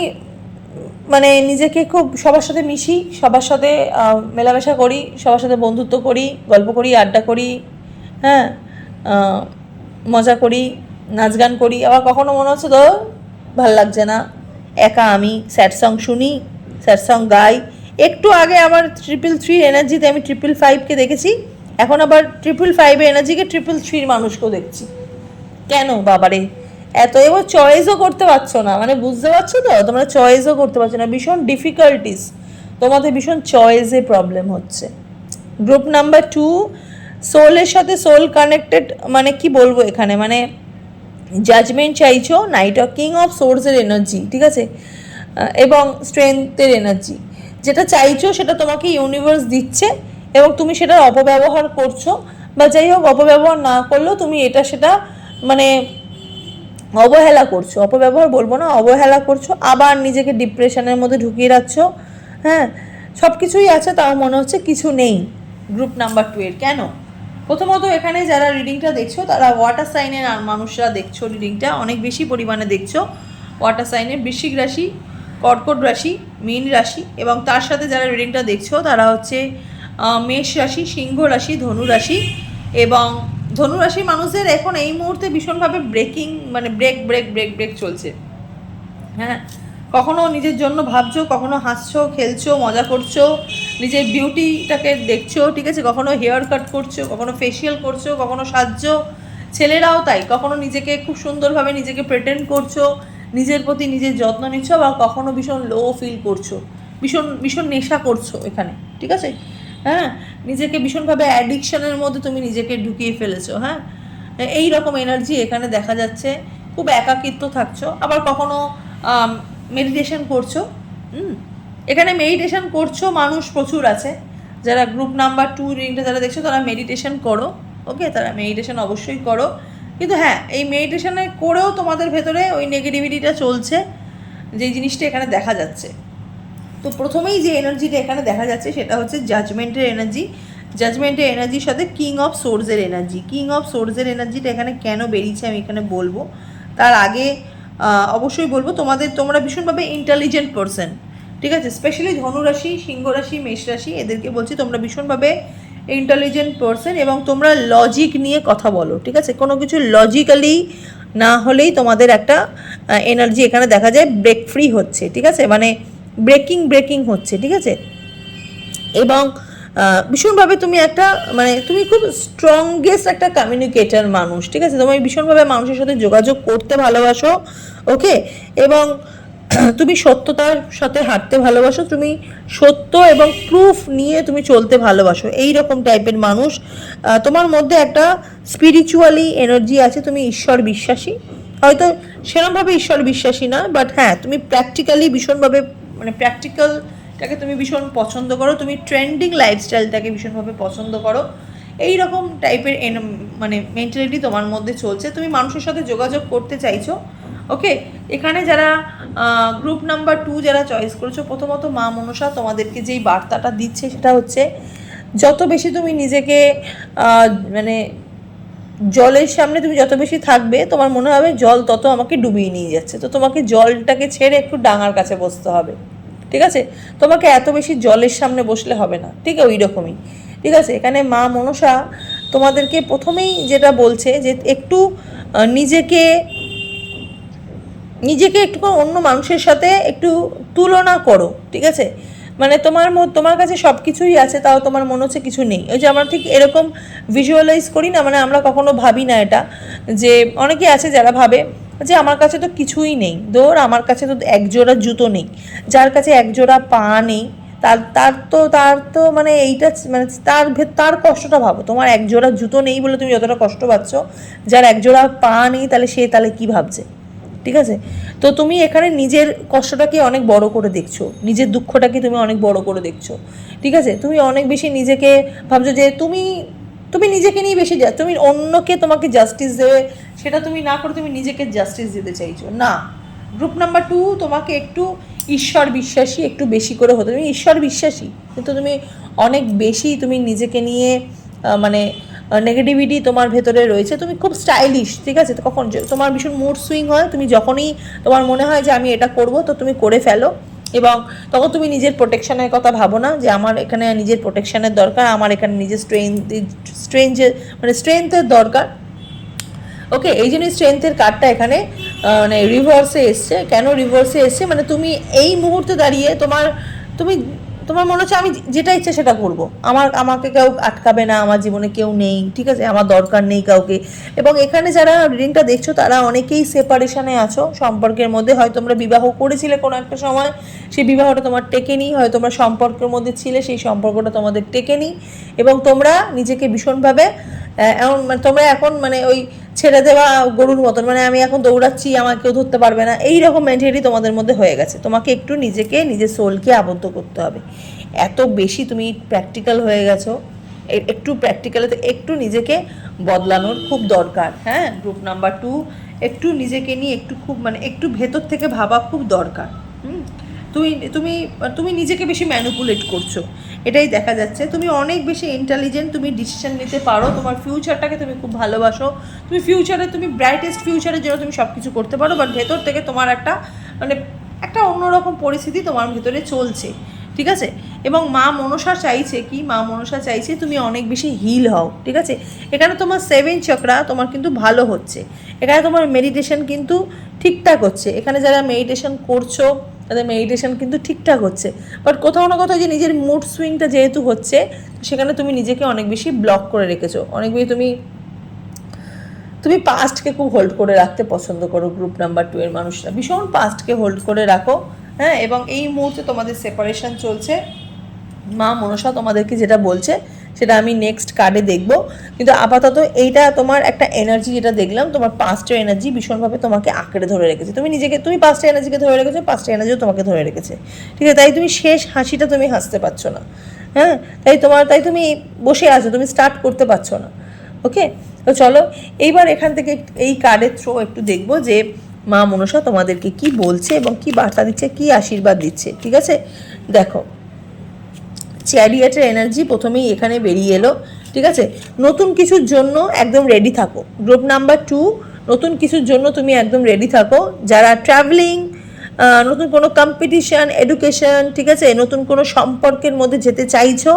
মানে নিজেকে খুব সবার সাথে মিশি, সবার সাথে মেলামেশা করি, সবার সাথে বন্ধুত্ব করি, গল্প করি, আড্ডা করি, হ্যাঁ, মজা করি, নাচ গান করি। আবার কখনো মনে হচ্ছে তো ভাল লাগছে না, একা আমি স্যাড সং শুনি, স্যাড সং গাই। একটু আগে আমার 333 এনার্জিতে আমি 555কে দেখেছি, এখন আবার 555 এনার্জিকে 333 মানুষকেও দেখছি। কেন বাবারে এত? এবার চয়েসও করতে পারছো না, মানে বুঝতে পারছো তো, তোমরা চয়েসও করতে পারছো না, ভীষণ ডিফিকাল্টিস, তোমাদের ভীষণ চয়েসে প্রবলেম হচ্ছে। গ্রুপ নাম্বার 2 সোলের সাথে সোল কানেক্টেড, মানে কি বলবো এখানে, মানে জাজমেন্ট চাইছো, নাইট অফ কিং অফ সোর্সের এনার্জি, ঠিক আছে, এবং স্ট্রেংথের এনার্জি। যেটা চাইছো সেটা তোমাকে ইউনিভার্স দিচ্ছে এবং তুমি সেটার অপব্যবহার করছো, বা যাই হোক অপব্যবহার না করলেও তুমি এটা সেটা মানে অবহেলা করছো, অপব্যবহার বলবো না, অবহেলা করছো, আবার নিজেকে ডিপ্রেশনের মধ্যে ঢুকিয়ে রাখছো। হ্যাঁ, সব কিছুই আছে তাও মনে হচ্ছে কিছু নেই গ্রুপ নাম্বার 2 এর। কেন? প্রথমত এখানে যারা রিডিংটা দেখছো তারা ওয়াটার সাইনের মানুষরা দেখছো, রিডিংটা অনেক বেশি পরিমাণে দেখছো। ওয়াটার সাইনের বৃশ্চিক রাশি, কর্কট রাশি, মীন রাশি, এবং তার সাথে যারা রিডিংটা দেখছো তারা হচ্ছে মেষ রাশি, সিংহ রাশি, ধনু রাশি। এবং ধনুরাশি মানুষদের এখন এই মুহূর্তে ভীষণভাবে ব্রেকিং, মানে ব্রেক চলছে। হ্যাঁ, কখনো নিজের জন্য ভাবছো, কখনো হাসছো, খেলছো, মজা করছো, নিজের বিউটিটাকে দেখছো, ঠিক আছে, কখনো হেয়ার কাট করছো, কখনো ফেসিয়াল করছো, কখনো সাজছো, ছেলেরাও তাই, কখনো নিজেকে খুব সুন্দরভাবে নিজেকে প্রেটেন্ড করছো, নিজের প্রতি নিজের যত্ন নিচ্ছ, বা কখনো ভীষণ লো ফিল করছো, ভীষণ নেশা করছো এখানে, ঠিক আছে। হ্যাঁ, নিজেকে ভীষণভাবে অ্যাডিকশনের মধ্যে তুমি নিজেকে ঢুকিয়ে ফেলেছো। হ্যাঁ, এই রকম এনার্জি এখানে দেখা যাচ্ছে। খুব একাকিত্ব থাকছো, আবার কখনো মেডিটেশন করছো। এখানে মেডিটেশন করছো মানুষ প্রচুর আছে। যারা গ্রুপ নাম্বার 2 রিডিংটা যারা দেখছো তারা মেডিটেশন করো, ওকে, তারা মেডিটেশন অবশ্যই করো। কিন্তু হ্যাঁ, এই মেডিটেশনে করেও তোমাদের ভেতরে ওই নেগেটিভিটিটা চলছে, যেই জিনিসটা এখানে দেখা যাচ্ছে। তো প্রথমেই যে এনার্জিটা এখানে দেখা যাচ্ছে সেটা হচ্ছে জাজমেন্টের এনার্জি। জাজমেন্টের এনার্জির সাথে কিং অফ সোর্সের এনার্জি। কিং অফ সোর্সের এনার্জিটা এখানে কেন বেরিয়েছে আমি এখানে বলবো। তার আগে অবশ্যই বলবো তোমরা ভীষণভাবে ইন্টেলিজেন্ট পারসন, ঠিক আছে, স্পেশালি ধনুরাশি, সিংহ রাশি, মেষ রাশি, এদেরকে বলছি তোমরা ভীষণভাবে ইন্টেলিজেন্ট পারসন এবং তোমরা লজিক নিয়ে কথা বলো, ঠিক আছে, কোনো কিছু লজিক্যালি না হলেই তোমাদের একটা এনার্জি এখানে দেখা যায় ব্রেক ফ্রি হচ্ছে, ঠিক আছে, মানে ব্রেকিং হচ্ছে, ঠিক আছে। এবং ভীষণভাবে তুমি একটা মানে তুমি খুব স্ট্রংগেস্ট একটা কমিউনিকেটর মানুষ, ঠিক আছে, তুমি ভীষণভাবে মানুষের সাথে যোগাযোগ করতে ভালোবাসো, ওকে, এবং তুমি সত্যতার সাথে হাঁটতে ভালোবাসো, তুমি সত্য এবং প্রুফ নিয়ে তুমি চলতে ভালোবাসো, এই রকম টাইপের মানুষ। তোমার মধ্যে একটা স্পিরিচুয়ালি এনার্জি আছে, তুমি ঈশ্বর বিশ্বাসী, হয়তো সেরকমভাবে ঈশ্বর বিশ্বাসী না, বাট হ্যাঁ তুমি প্র্যাকটিক্যালি ভীষণভাবে মানে প্র্যাকটিক্যালটাকে তুমি ভীষণ পছন্দ করো, তুমি ট্রেন্ডিং লাইফস্টাইলটাকে ভীষণভাবে পছন্দ করো, এই রকম টাইপের মানে মেন্টালিটি তোমার মধ্যে চলছে। তুমি মানুষের সাথে যোগাযোগ করতে চাইছো, ওকে। এখানে যারা গ্রুপ নাম্বার 2 যারা চয়েস করেছো, প্রথমত মা মনসা তোমাদেরকে যেই বার্তাটা দিচ্ছে সেটা হচ্ছে যত বেশি তুমি নিজেকে মানে জলের সামনে তুমি যত বেশি থাকবে তোমার মনে হবে জল তত আমাকে ডুবিয়ে নিয়ে যাচ্ছে, তো তোমাকে জলটাকে ছেড়ে একটু ডাঙার কাছে বসতে হবে, ঠিক আছে, তোমাকে এত বেশি জলের সামনে বসলে হবে না, ঠিক আছে, ওই রকমই, ঠিক আছে। এখানে মা মনসা তোমাদেরকে প্রথমেই যেটা বলছে যে একটু নিজেকে একটু অন্য মানুষের সাথে একটু তুলনা করো, ঠিক আছে, মানে তোমার কাছে সব কিছুই আছে তাও তোমার মনে হচ্ছে কিছু নেই। ওই যে আমরা ঠিক এরকম ভিজুয়ালাইজ করি না, মানে আমরা কখনো ভাবি না এটা, যে অনেকে আছে যারা ভাবে যে আমার কাছে তো কিছুই নেই, ধর আমার কাছে তো একজোড়া জুতো নেই, যার কাছে একজোড়া পা নেই তার তো মানে এইটা মানে তার কষ্টটা ভাবো। তোমার একজোড়া জুতো নেই বলে তুমি যতটা কষ্ট পাচ্ছ, যার একজোড়া পা নেই তাহলে কী ভাবছে, ঠিক আছে? তো তুমি এখানে নিজের কষ্টটাকে অনেক বড় করে দেখছো, নিজের দুঃখটাকে তুমি অনেক বড় করে দেখছো, ঠিক আছে? তুমি অনেক বেশি নিজেকে ভাবছো যে তুমি তুমি নিজেকে নিয়ে বেশি তুমি অন্যকে তোমাকে জাস্টিস দেবে সেটা তুমি না করে তুমি নিজেকে জাস্টিস দিতে চাইছো না। গ্রুপ নাম্বার 2 তোমাকে একটু ঈশ্বর বিশ্বাসী একটু বেশি করে হতে, তুমি ঈশ্বর বিশ্বাসী কিন্তু তুমি অনেক বেশি তুমি নিজেকে নিয়ে মানে নেগেটিভিটি তোমার ভেতরে রয়েছে। তুমি খুব স্টাইলিশ, ঠিক আছে? তো কখন তোমার ভীষণ মুড সুইং হয়, তুমি যখনই তোমার মনে হয় যে আমি এটা করব তো তুমি করে ফেলো, এবং তখন তুমি নিজের প্রোটেকশনের কথা ভাবো না যে আমার এখানে নিজের প্রোটেকশনের দরকার, আমার এখানে নিজের স্ট্রেংথের দরকার। ওকে, এই জন্যই স্ট্রেংথের কার্ডটা এখানে মানে রিভার্সে এসছে। কেন রিভার্সে এসছে মানে তুমি এই মুহূর্তে দাঁড়িয়ে তোমার মনে হচ্ছে আমি যেটা ইচ্ছে সেটা করব, আমাকে কেউ আটকাবে না, আমার জীবনে কেউ নেই, ঠিক আছে, আমার দরকার নেই কাউকে। এবং এখানে যারা রিডিংটা দেখছো তারা অনেকেই সেপারেশনে আছো সম্পর্কের মধ্যে, হয়তো তোমরা বিবাহ করেছিলে কোনো একটা সময়, সেই বিবাহটা তোমার টেকেনি, হয়তো তোমরা সম্পর্কের মধ্যে ছিলে, সেই সম্পর্কটা তোমাদের টেকেনি, এবং তোমরা নিজেকে ভীষণভাবে এমন তোমরা এখন মানে ওই ছেড়ে দেওয়া গরুর মতন, মানে আমি এখন দৌড়াচ্ছি আমার কেউ ধরতে পারবে না, এই রকম মেন্টালিটি তোমাদের মধ্যে হয়ে গেছে। তোমাকে একটু নিজেকে নিজের সোলকে আবদ্ধ করতে হবে। এত বেশি তুমি প্র্যাকটিক্যাল হয়ে গেছো, একটু প্র্যাকটিক্যালে একটু নিজেকে বদলানোর খুব দরকার। হ্যাঁ, গ্রুপ নাম্বার 2 একটু নিজেকে নিয়ে একটু খুব মানে একটু ভেতর থেকে ভাবা খুব দরকার। তুমি তুমি তুমি নিজেকে বেশি ম্যানিপুলেট করছো, এটাই দেখা যাচ্ছে। তুমি অনেক বেশি ইন্টেলিজেন্ট, তুমি ডিসিশন নিতে পারো, তোমার ফিউচারটাকে তুমি খুব ভালোবাসো, তুমি তুমি ব্রাইটেস্ট ফিউচারের জন্য তুমি সব কিছু করতে পারো, বাট ভেতর থেকে তোমার একটা অন্যরকম পরিস্থিতি তোমার ভেতরে চলছে, ঠিক আছে? এবং মা মনসা চাইছে কি, মা মনসা চাইছে তুমি অনেক বেশি হিল হও, ঠিক আছে? এখানে তোমার 7 চক্রা তোমার কিন্তু ভালো হচ্ছে, এখানে তোমার মেডিটেশন কিন্তু ঠিকঠাক হচ্ছে, এখানে যারা মেডিটেশন করছো তাদের মেডিটেশন কিন্তু ঠিকঠাক হচ্ছে, বাট কোথাও না কোথাও যে নিজের মুড সুইংটা যেহেতু হচ্ছে সেখানে তুমি নিজেকে অনেক বেশি ব্লক করে রেখেছো, অনেক বেশি তুমি পাস্টকে খুব হোল্ড করে রাখতে পছন্দ করো। গ্রুপ নাম্বার 2 এর মানুষরা ভীষণ পাস্টকে হোল্ড করে রাখো। হ্যাঁ, এবং এই মুহূর্তে তোমাদের সেপারেশন চলছে, মা মনসা তোমাদেরকে যেটা বলছে সেটা আমি নেক্সট কার্ডে দেখব, কিন্তু আপাতত এইটা তোমার একটা এনার্জি যেটা দেখলাম, তোমার পাস্টের এনার্জি ভীষণভাবে তোমাকে আঁকড়ে ধরে রেখেছে, তুমি পাস্টের এনার্জিকে ধরে রেখেছো, পাস্টের এনার্জিও তোমাকে ধরে রেখেছে, ঠিক আছে? তাই তুমি শেষ হাসিটা তুমি হাসতে পারছো না। হ্যাঁ, তাই তুমি বসে আছো, তুমি স্টার্ট করতে পারছো না। ওকে, তো চলো এইবার এখান থেকে এই কার্ডের থ্রো একটু দেখবো যে মা মনসা তোমাদেরকে কি বলছে এবং কি বার্তা দিচ্ছে, কি আশীর্বাদ দিচ্ছে, ঠিক আছে? দেখো, চ্যারিয়াটের এনার্জি প্রথমেই এখানে বেরিয়ে এলো, ঠিক আছে? নতুন কিছুর জন্য একদম রেডি থাকো। গ্রুপ নাম্বার 2, নতুন কিছুর জন্য তুমি একদম রেডি থাকো। যারা ট্রাভেলিং, নতুন কোনো কম্পিটিশান, এডুকেশন, ঠিক আছে, নতুন কোনো সম্পর্কের মধ্যে যেতে চাইছো,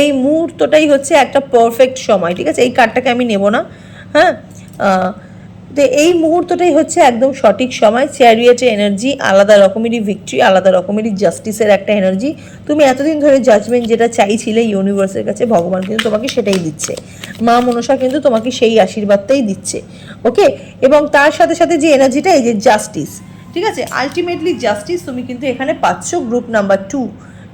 এই মুহূর্তটাই হচ্ছে একটা পারফেক্ট সময়, ঠিক আছে? এই কার্ডটাকে আমি নেব না। হ্যাঁ, তো এই মুহূর্তটাই হচ্ছে একদম সঠিক সময়। চ্যারিয়েটের এনার্জি আলাদা রকমেরই ভিক্টরি, আলাদা রকমেরই জাস্টিসের একটা এনার্জি। তুমি এতদিন ধরে জাজমেন্ট যেটা চাইছিলে ইউনিভার্সের কাছে, ভগবান কিন্তু তোমাকে সেটাই দিচ্ছে, মা মনসা কিন্তু তোমাকে সেই আশীর্বাদটাই দিচ্ছে। ওকে, এবং তার সাথে সাথে যে এনার্জিটা, এই যে জাস্টিস, ঠিক আছে, আলটিমেটলি জাস্টিস তুমি কিন্তু এখানে পাচ্ছ গ্রুপ নাম্বার 2,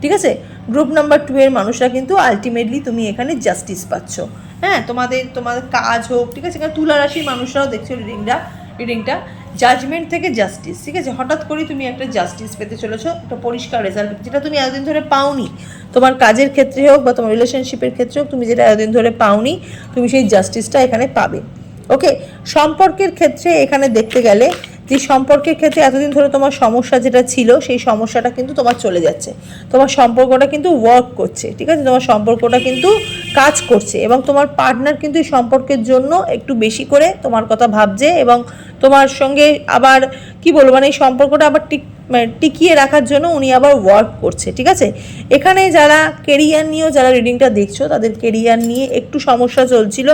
ঠিক আছে? গ্রুপ নাম্বার 2 এর মানুষরা কিন্তু আলটিমেটলি তুমি এখানে জাস্টিস পাচ্ছ। হ্যাঁ, তোমাদের কাজ হোক, ঠিক আছে? কারণ তুলা রাশির মানুষরাও দেখছো রিডিংটা জাজমেন্ট থেকে জাস্টিস, ঠিক আছে? হঠাৎ করেই তুমি একটা জাস্টিস পেতে চলেছো, একটা পরিষ্কার রেজাল্ট, যেটা তুমি এতদিন ধরে পাওনি। তোমার কাজের ক্ষেত্রে হোক বা তোমার রিলেশনশিপের ক্ষেত্রে হোক, তুমি যেটা এতদিন ধরে পাওনি, তুমি সেই জাস্টিসটা এখানে পাবে। ওকে, সম্পর্কের ক্ষেত্রে এখানে দেখতে গেলে যে সম্পর্কের ক্ষেত্রে এতদিন ধরে তোমার সমস্যা যেটা ছিল, সেই সমস্যাটা কিন্তু তোমার চলে যাচ্ছে, তোমার সম্পর্কটা কিন্তু ওয়ার্ক করছে, ঠিক আছে? তোমার সম্পর্কটা কিন্তু কাজ করছে, এবং তোমার পার্টনার কিন্তু এই সম্পর্কের জন্য একটু বেশি করে তোমার কথা ভাবছে, এবং তোমার সঙ্গে আবার কি বলবো মানে এই সম্পর্কটা আবার টিকিয়ে রাখার জন্য উনি আবার ওয়ার্ক করছে, ঠিক আছে? এখানে যারা কেরিয়ার নিয়েও যারা রিডিংটা দেখছো, তাদের কেরিয়ার নিয়ে একটু সমস্যা চলছিল,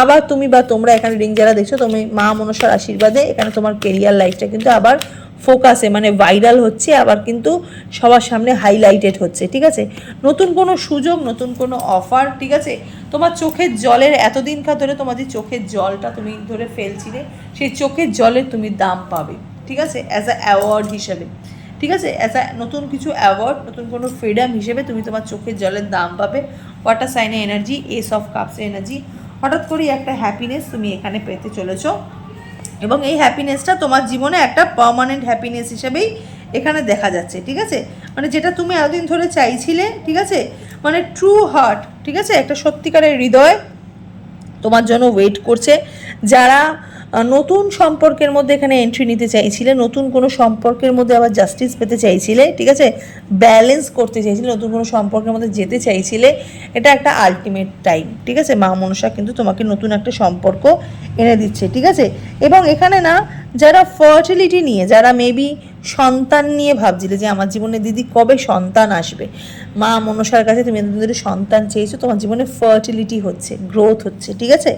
আবার তুমি বা তোমরা এখানে রিডিং যারা দেখছো, তুমি মা মনসার আশীর্বাদে এখানে তোমার কেরিয়ার লাইফটা কিন্তু আবার ফোকাসে মানে ভাইরাল হচ্ছে, আবার কিন্তু সবার সামনে হাইলাইটেড হচ্ছে, ঠিক আছে। নতুন কোনো সুযোগ, নতুন কোনো অফার, ঠিক আছে। তোমার চোখের জলের এতদিনকার ধরে তোমার যে চোখের জলটা তুমি ধরে ফেলছিলে, সেই চোখের জলের তুমি দাম পাবে, ঠিক আছে, অ্যাজ আ অ্যাওয়ার্ড হিসেবে, ঠিক আছে, অ্যাজ আ নতুন কিছু অ্যাওয়ার্ড, নতুন কোনো ফ্রিডম হিসেবে তুমি তোমার চোখের জলের দাম পাবে। ওয়াটার সাইনের এনার্জি, এস অফ কাপসের এনার্জি, হঠাৎ করেই একটা হ্যাপিনেস তুমি এখানে পেতে চলেছো, এবং এই হ্যাপিনেসটা তোমার জীবনে একটা পার্মানেন্ট হ্যাপিনেস হিসেবেই এখানে দেখা যাচ্ছে, ঠিক আছে। মানে যেটা তুমি এতদিন ধরে চাইছিলে, ঠিক আছে, মানে ট্রু হার্ট, ঠিক আছে, একটা সত্যিকারের হৃদয় তোমার জন্য ওয়েট করছে। যারা নতুন সম্পর্কের মধ্যে এখানে এন্ট্রি নিতে চাইছিলে, নতুন কোনো সম্পর্কের মধ্যে আবার জাস্টিস পেতে চাইছিলে, ঠিক আছে, ব্যালেন্স করতে চাইছিলে, নতুন কোনো সম্পর্কের মধ্যে যেতে চাইছিলে, এটা একটা আলটিমেট টাইম, ঠিক আছে। মা মনসা কিন্তু তোমাকে নতুন একটা সম্পর্ক এনে দিচ্ছে, ঠিক আছে। এবং এখানে না, যারা ফার্টিলিটি নিয়ে, যারা মেবি সন্তান নিয়ে ভাবছিলে যে আমার জীবনে দিদি কবে সন্তান আসবে, মা মনসার কাছে তুমি এতদিন ধরে সন্তান চেয়েছো, তোমার জীবনে ফার্টিলিটি হচ্ছে, গ্রোথ হচ্ছে, ঠিক আছে।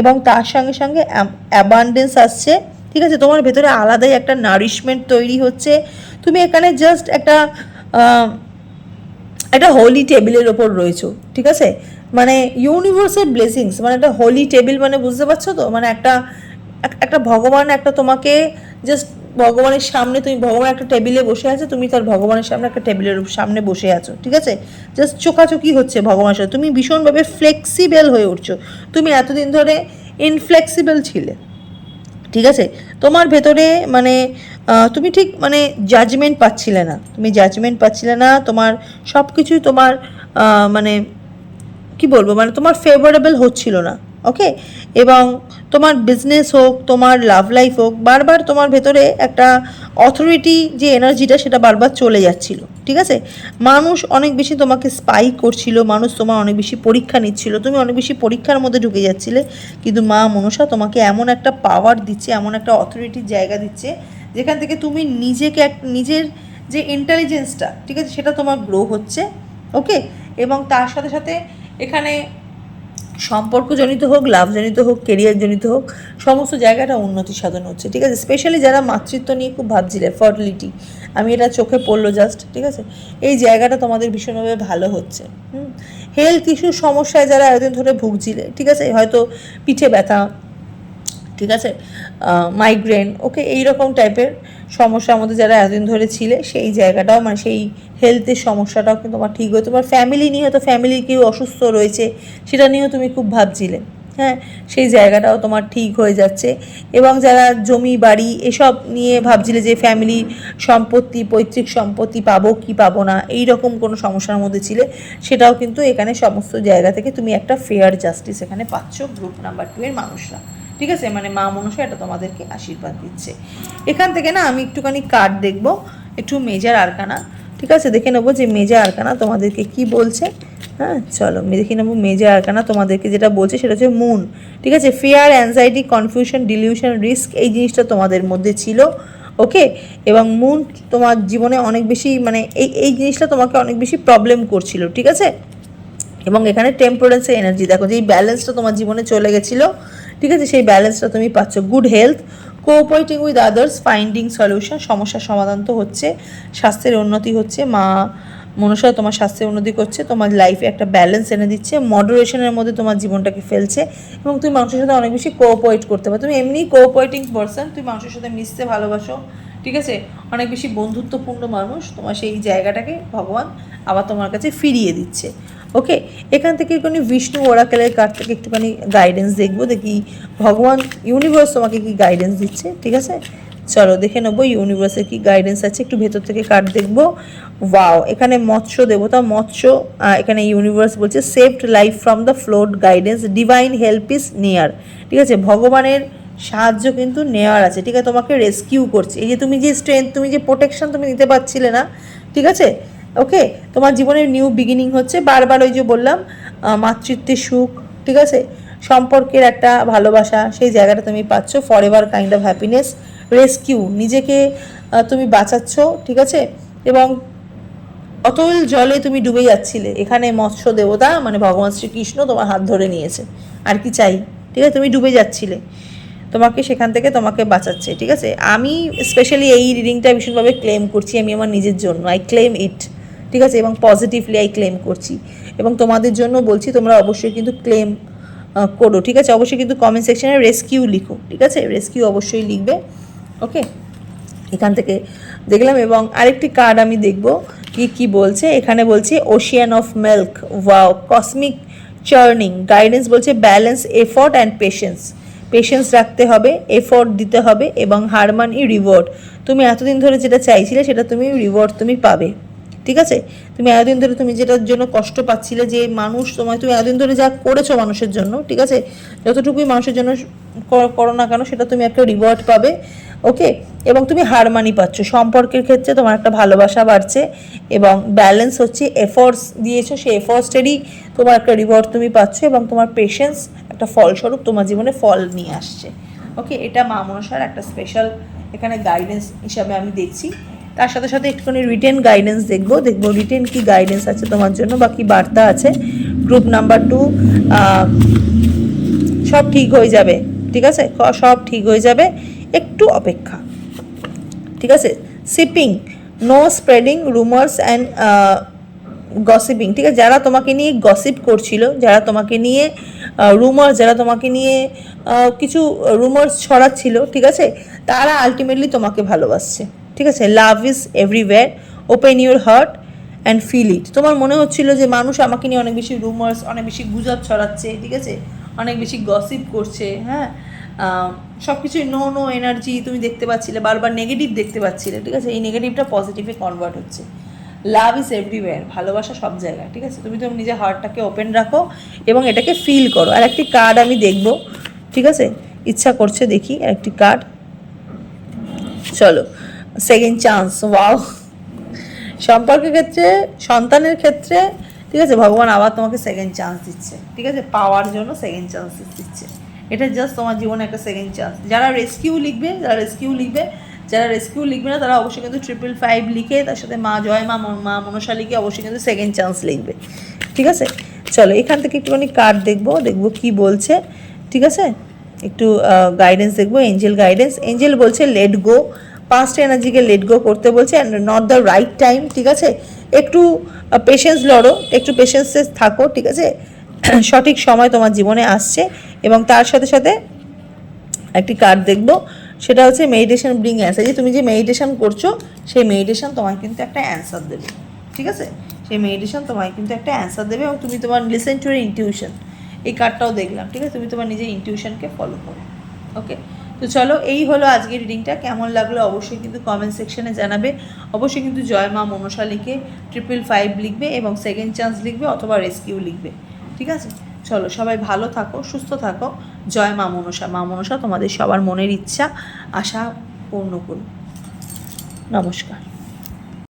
এবং তার সঙ্গে সঙ্গে অ্যাবান্ডেন্স আসছে, ঠিক আছে। তোমার ভেতরে আলাদাই একটা নারিশমেন্ট তৈরি হচ্ছে। তুমি এখানে জাস্ট একটা হোলি টেবিলের ওপর রয়েছো, ঠিক আছে। মানে ইউনিভার্সাল ব্লেসিংস, মানে একটা হোলি টেবিল, মানে বুঝতে পারছো তো, মানে একটা ভগবান একটা তোমাকে জাস্ট ভগবানের সামনে, তুমি ভগবান একটা টেবিলে বসে আছে, তুমি তার ভগবানের সামনে একটা টেবিলের সামনে বসে আছো, ঠিক আছে। জাস্ট চোখাচোখি হচ্ছে ভগবানের সাথে, তুমি ভীষণভাবে ফ্লেক্সিবল হয়ে উঠছো। তুমি এতদিন ধরে ইনফ্লেক্সিবল ছিলে, ঠিক আছে। তোমার ভেতরে মানে তুমি ঠিক মানে জাজমেন্ট পাচ্ছিলে না, তোমার সব কিছুই তোমার মানে কি বলবো, মানে তোমার ফেভারেবল হচ্ছিল না, ওকে। এবং তোমার বিজনেস হোক, তোমার লাভ লাইফ হোক, বারবার তোমার ভেতরে একটা অথরিটি যে এনার্জিটা, সেটা বারবার চলে যাচ্ছিল, ঠিক আছে। মানুষ অনেক বেশি তোমাকে স্পাই করছিল, মানুষ তোমার অনেক বেশি পরীক্ষা নিচ্ছিল, তুমি অনেক বেশি পরীক্ষার মধ্যে ঢুকে যাচ্ছিলে। কিন্তু মা মনসা তোমাকে এমন একটা পাওয়ার দিচ্ছে, এমন একটা অথরিটির জায়গা দিচ্ছে, যেখান থেকে তুমি নিজেকে নিজের যে ইন্টেলিজেন্সটা, ঠিক আছে, সেটা তোমার গ্রো হচ্ছে, ওকে। এবং তার সাথে সাথে এখানে সম্পর্কজনিত হোক, লাভজনিত হোক, কেরিয়ারজনিত হোক, সমস্ত জায়গাটা উন্নতি সাধন হচ্ছে, ঠিক আছে। স্পেশালি যারা মাতৃত্ব নিয়ে খুব ভাবছিলে, ফার্টিলিটি, আমি এটা চোখে পড়লো জাস্ট, ঠিক আছে। এই জায়গাটা তোমাদের ভীষণভাবে ভালো হচ্ছে। হেলথ ইস্যুর সমস্যায় যারা এতদিন ধরে ভুগছিলে, ঠিক আছে, হয়তো পিঠে ব্যথা, ঠিক আছে, মাইগ্রেন, ওকে, এইরকম টাইপের সমস্যার মধ্যে যারা এতদিন ধরে ছিলে, সেই জায়গাটাও মানে সেই হেলথের সমস্যাটাও কিন্তু তোমার ঠিক হয়ে, তোমার ফ্যামিলি নিয়ে হয়তো ফ্যামিলির কেউ অসুস্থ রয়েছে, সেটা নিয়েও তুমি খুব ভাবছিলে, হ্যাঁ, সেই জায়গাটাও তোমার ঠিক হয়ে যাচ্ছে। এবং যারা জমি বাড়ি এসব নিয়ে ভাবছিলে যে ফ্যামিলি সম্পত্তি, পৈতৃক সম্পত্তি পাবো কি পাবো না, এই রকম কোনো সমস্যার মধ্যে ছিলে, সেটাও কিন্তু এখানে সমস্ত জায়গা থেকে তুমি একটা ফেয়ার জাস্টিস এখানে পাচ্ছ, গ্রুপ নাম্বার 2 এর মানুষরা, ঠিক আছে। মানে মা মনসা এটা তোমাদেরকে আশীর্বাদ দিচ্ছে। এখান থেকে না আমি একটুখানি কার্ড দেখবো, একটু মেজার আরকানা, ঠিক আছে, দেখে নেবো যে মেজার আরকানা তোমাদেরকে কি বলছে। হ্যাঁ, চলো দেখে নেবো মেজার আরকানা তোমাদেরকে যেটা বলছে, সেটা হচ্ছে মুন, ঠিক আছে। Fear, anxiety, confusion, dilution, risk, এই জিনিসটা তোমাদের মধ্যে ছিল, ওকে। এবং মুন তোমার জীবনে অনেক বেশি মানে এই জিনিসটা তোমাকে অনেক বেশি প্রবলেম করছিল, ঠিক আছে। এবং এখানে টেম্পারেন্সের এনার্জি দেখো, যে এই ব্যালেন্সটা তোমার জীবনে চলে গেছিলো, ঠিক আছে, সেই ব্যালেন্সটা তুমি পাচ্ছ। Good health, cooperating with others, finding solution, সমস্যার সমাধান তো হচ্ছে, স্বাস্থ্যের উন্নতি হচ্ছে, মা মনসা তোমার স্বাস্থ্যের উন্নতি করছে, তোমার লাইফে একটা ব্যালেন্স এনে দিচ্ছে, মডারেশনের মধ্যে তোমার জীবনটাকে ফেলছে, এবং তুমি মানুষের সাথে অনেক বেশি কোঅপারেট করতে পারো। তুমি এমনি কোঅপারেটিং পারসন, তুমি মানুষের সাথে মিশতে ভালোবাসো, ঠিক আছে, অনেক বেশি বন্ধুত্বপূর্ণ মানুষ, তোমার সেই জায়গাটাকে ভগবান আবার তোমার কাছে ফিরিয়ে দিচ্ছে, ওকে। এখান থেকে একটুখানি বিষ্ণু ওরাকেলের কার্ড থেকে একটুখানি গাইডেন্স দেখবো, দেখি ভগবান ইউনিভার্স তোমাকে কি গাইডেন্স দিচ্ছে, ঠিক আছে। চলো দেখে নেবো ইউনিভার্সের কি গাইডেন্স আছে, একটু ভেতর থেকে কার্ড দেখবো। ওয়াও, এখানে মৎস্য দেবতা, মৎস্য, এখানে ইউনিভার্স বলছে saved life from the flood, guidance, divine help is near, ঠিক আছে, ভগবানের সাহায্য কিন্তু নেওয়ার আছে, ঠিক আছে, তোমাকে রেস্কিউ করছে। এই যে তুমি যে স্ট্রেংথ, তুমি যে প্রোটেকশন তুমি নিতে পারছিলে না, ঠিক আছে, ওকে, তোমার জীবনের নিউ বিগিনিং হচ্ছে। বারবার ওই যে বললাম মাতৃত্বের সুখ, ঠিক আছে, সম্পর্কের একটা ভালোবাসা, সেই জায়গাটা তুমি পাচ্ছ, for ever kind of happiness, rescue, নিজেকে তুমি বাঁচাচ্ছ, ঠিক আছে। এবং অতল জলে তুমি ডুবে যাচ্ছিলে, এখানে মৎস্য দেবতা মানে ভগবান শ্রীকৃষ্ণ তোমার হাত ধরে নিয়েছে, আর কি চাই, ঠিক আছে, তুমি ডুবে যাচ্ছিলে, তোমাকে সেখান থেকে তোমাকে বাঁচাচ্ছে, ঠিক আছে। আমি স্পেশালি এই রিডিংটা ভীষণভাবে ক্লেম করছি, আমি আমার নিজের জন্য, আই ক্লেম ইট, ঠিক আছে, এবং পজিটিভলি আই ক্লেম করছি, এবং তোমাদের জন্য বলছি তোমরা অবশ্যই কিন্তু ক্লেম করো, ঠিক আছে। অবশ্যই কিন্তু কমেন্ট সেকশনে রেস্কিউ লিখো, ঠিক আছে, রেস্কিউ অবশ্যই লিখবে। ওকে, এখান থেকে দেখলাম, এবং আরেকটি কার্ড আমি দেখব কি বলছে। এখানে বলছে ocean of milk, wow, cosmic churning, guidance বলছে balance, effort and patience, patience রাখতে হবে, এফোর্ট দিতে হবে, এবং হারমানি, রিওয়ার্ড। তুমি এতদিন ধরে যেটা চাইছিলে সেটা তুমি রিওয়ার্ড তুমি পাবে, ঠিক আছে। তুমি এতদিন ধরে তুমি যেটার জন্য কষ্ট পাচ্ছিলে, যে মানুষ তোমায়, তুমি এতদিন ধরে যা করেছো মানুষের জন্য, ঠিক আছে, যতটুকুই মানুষের জন্য করো না কেন সেটা তুমি একটা রিওয়ার্ড পাবে। ওকে, এবং তুমি হারমানি পাচ্ছ, সম্পর্কের ক্ষেত্রে তোমার একটা ভালোবাসা বাড়ছে, এবং ব্যালেন্স হচ্ছে এফোর্টস দিয়েছো, সেই এফোর্টসেরই তোমার একটা রিওয়ার্ড তুমি পাচ্ছ, এবং তোমার পেশেন্স একটা ফলস্বরূপ তোমার জীবনে ফল নিয়ে আসছে। ওকে, এটা মা মনসার একটা স্পেশাল এখানে গাইডেন্স হিসাবে আমি দেখছি। তার সাথে সাথে একটুখানি রিটেন গাইডেন্স দেখবো রিটেন কি গাইডেন্স আছে তোমার জন্য বা কি বার্তা আছে। গ্রুপ নাম্বার 2, সব ঠিক হয়ে যাবে, ঠিক আছে, সব ঠিক হয়ে যাবে, একটু অপেক্ষা, ঠিক আছে। Sipping, no spreading rumours and gossiping, ঠিক আছে। যারা তোমাকে নিয়ে গসিপ করছিল, যারা তোমাকে নিয়ে রুমার্স, যারা তোমাকে নিয়ে কিছু রুমার্স ছড়াচ্ছিল, ঠিক আছে, তারা আলটিমেটলি তোমাকে ভালোবাসছে, ঠিক আছে। Love is everywhere, open your heart and feel it. তোমার মনে হচ্ছিল যে মানুষ আমাকে নিয়ে অনেক বেশি রুমার্স, অনেক বেশি গুজব ছড়াচ্ছে, ঠিক আছে, অনেক বেশি গসিপ করছে, হ্যাঁ, সব কিছুই নো এনার্জি তুমি দেখতে পাচ্ছিলে, বারবার নেগেটিভ দেখতে পাচ্ছিলে, ঠিক আছে। এই নেগেটিভটা পজিটিভে কনভার্ট হচ্ছে। লাভ ইজ এভরিওয়্যার, ভালোবাসা সব জায়গায়, ঠিক আছে। তুমি নিজের হার্টটাকে ওপেন রাখো এবং এটাকে ফিল করো। আর একটি কার্ড আমি দেখবো, ঠিক আছে, ইচ্ছা করছে দেখি একটি কার্ড। চলো, সেকেন্ড চান্স, ওয়াও, সম্পর্কের ক্ষেত্রে, সন্তানের ক্ষেত্রে, ঠিক আছে, ভগবান আবার তোমাকে সেকেন্ড চান্স দিচ্ছে, ঠিক আছে, পাওয়ার জন্য সেকেন্ড চান্স দিচ্ছে। এটা জাস্ট তোমার জীবনে একটা সেকেন্ড চান্স। যারা রেস্কিউ লিখবে, যারা রেস্কিউ লিখবে না তারা অবশ্যই কিন্তু 555 লিখে তার সাথে মা জয় মা মনসা লিখে অবশ্যই কিন্তু সেকেন্ড চান্স লিখবে, ঠিক আছে। চলো, এখান থেকে একটুখানি কার্ড দেখবো কি বলছে, ঠিক আছে। একটু গাইডেন্স দেখবো, এঞ্জেল গাইডেন্স। এঞ্জেল বলছে লেট গো, পাস্ট এনার্জিকে লেট গো করতে বলছে, and not the right time, ঠিক আছে। একটু পেশেন্স লড়ো, একটু পেশেন্সে থাকো, ঠিক আছে, সঠিক সময় তোমার জীবনে আসছে। এবং তার সাথে সাথে একটি কার্ড দেখবো, সেটা হচ্ছে মেডিটেশন ব্রিং অ্যান্সার, যে তুমি যে মেডিটেশন করছো সেই মেডিটেশন তোমায় কিন্তু একটা অ্যান্সার দেবে, ঠিক আছে। সেই মেডিটেশন তোমায় কিন্তু একটা অ্যান্সার দেবে, এবং তুমি তোমার লিসেন টু ইনটিউশন, এই কার্ডটাও দেখলাম, ঠিক আছে, তুমি তোমার নিজের ইনটিউশনকে ফলো করো। ওকে, তো চলো, এই হলো আজকের রিডিংটা। কেমন লাগলো অবশ্যই কিন্তু কমেন্ট সেকশনে জানাবে। অবশ্যই কিন্তু জয় মা মনসা লিখে 555 লিখবে এবং সেকেন্ড চান্স লিখবে অথবা রেস্কিউ লিখবে, ঠিক আছে। চলো, সবাই ভালো থাকো, সুস্থ থাকো। জয় মা মনসা তোমাদের সবার মনের ইচ্ছা আশা পূর্ণ করুন। নমস্কার।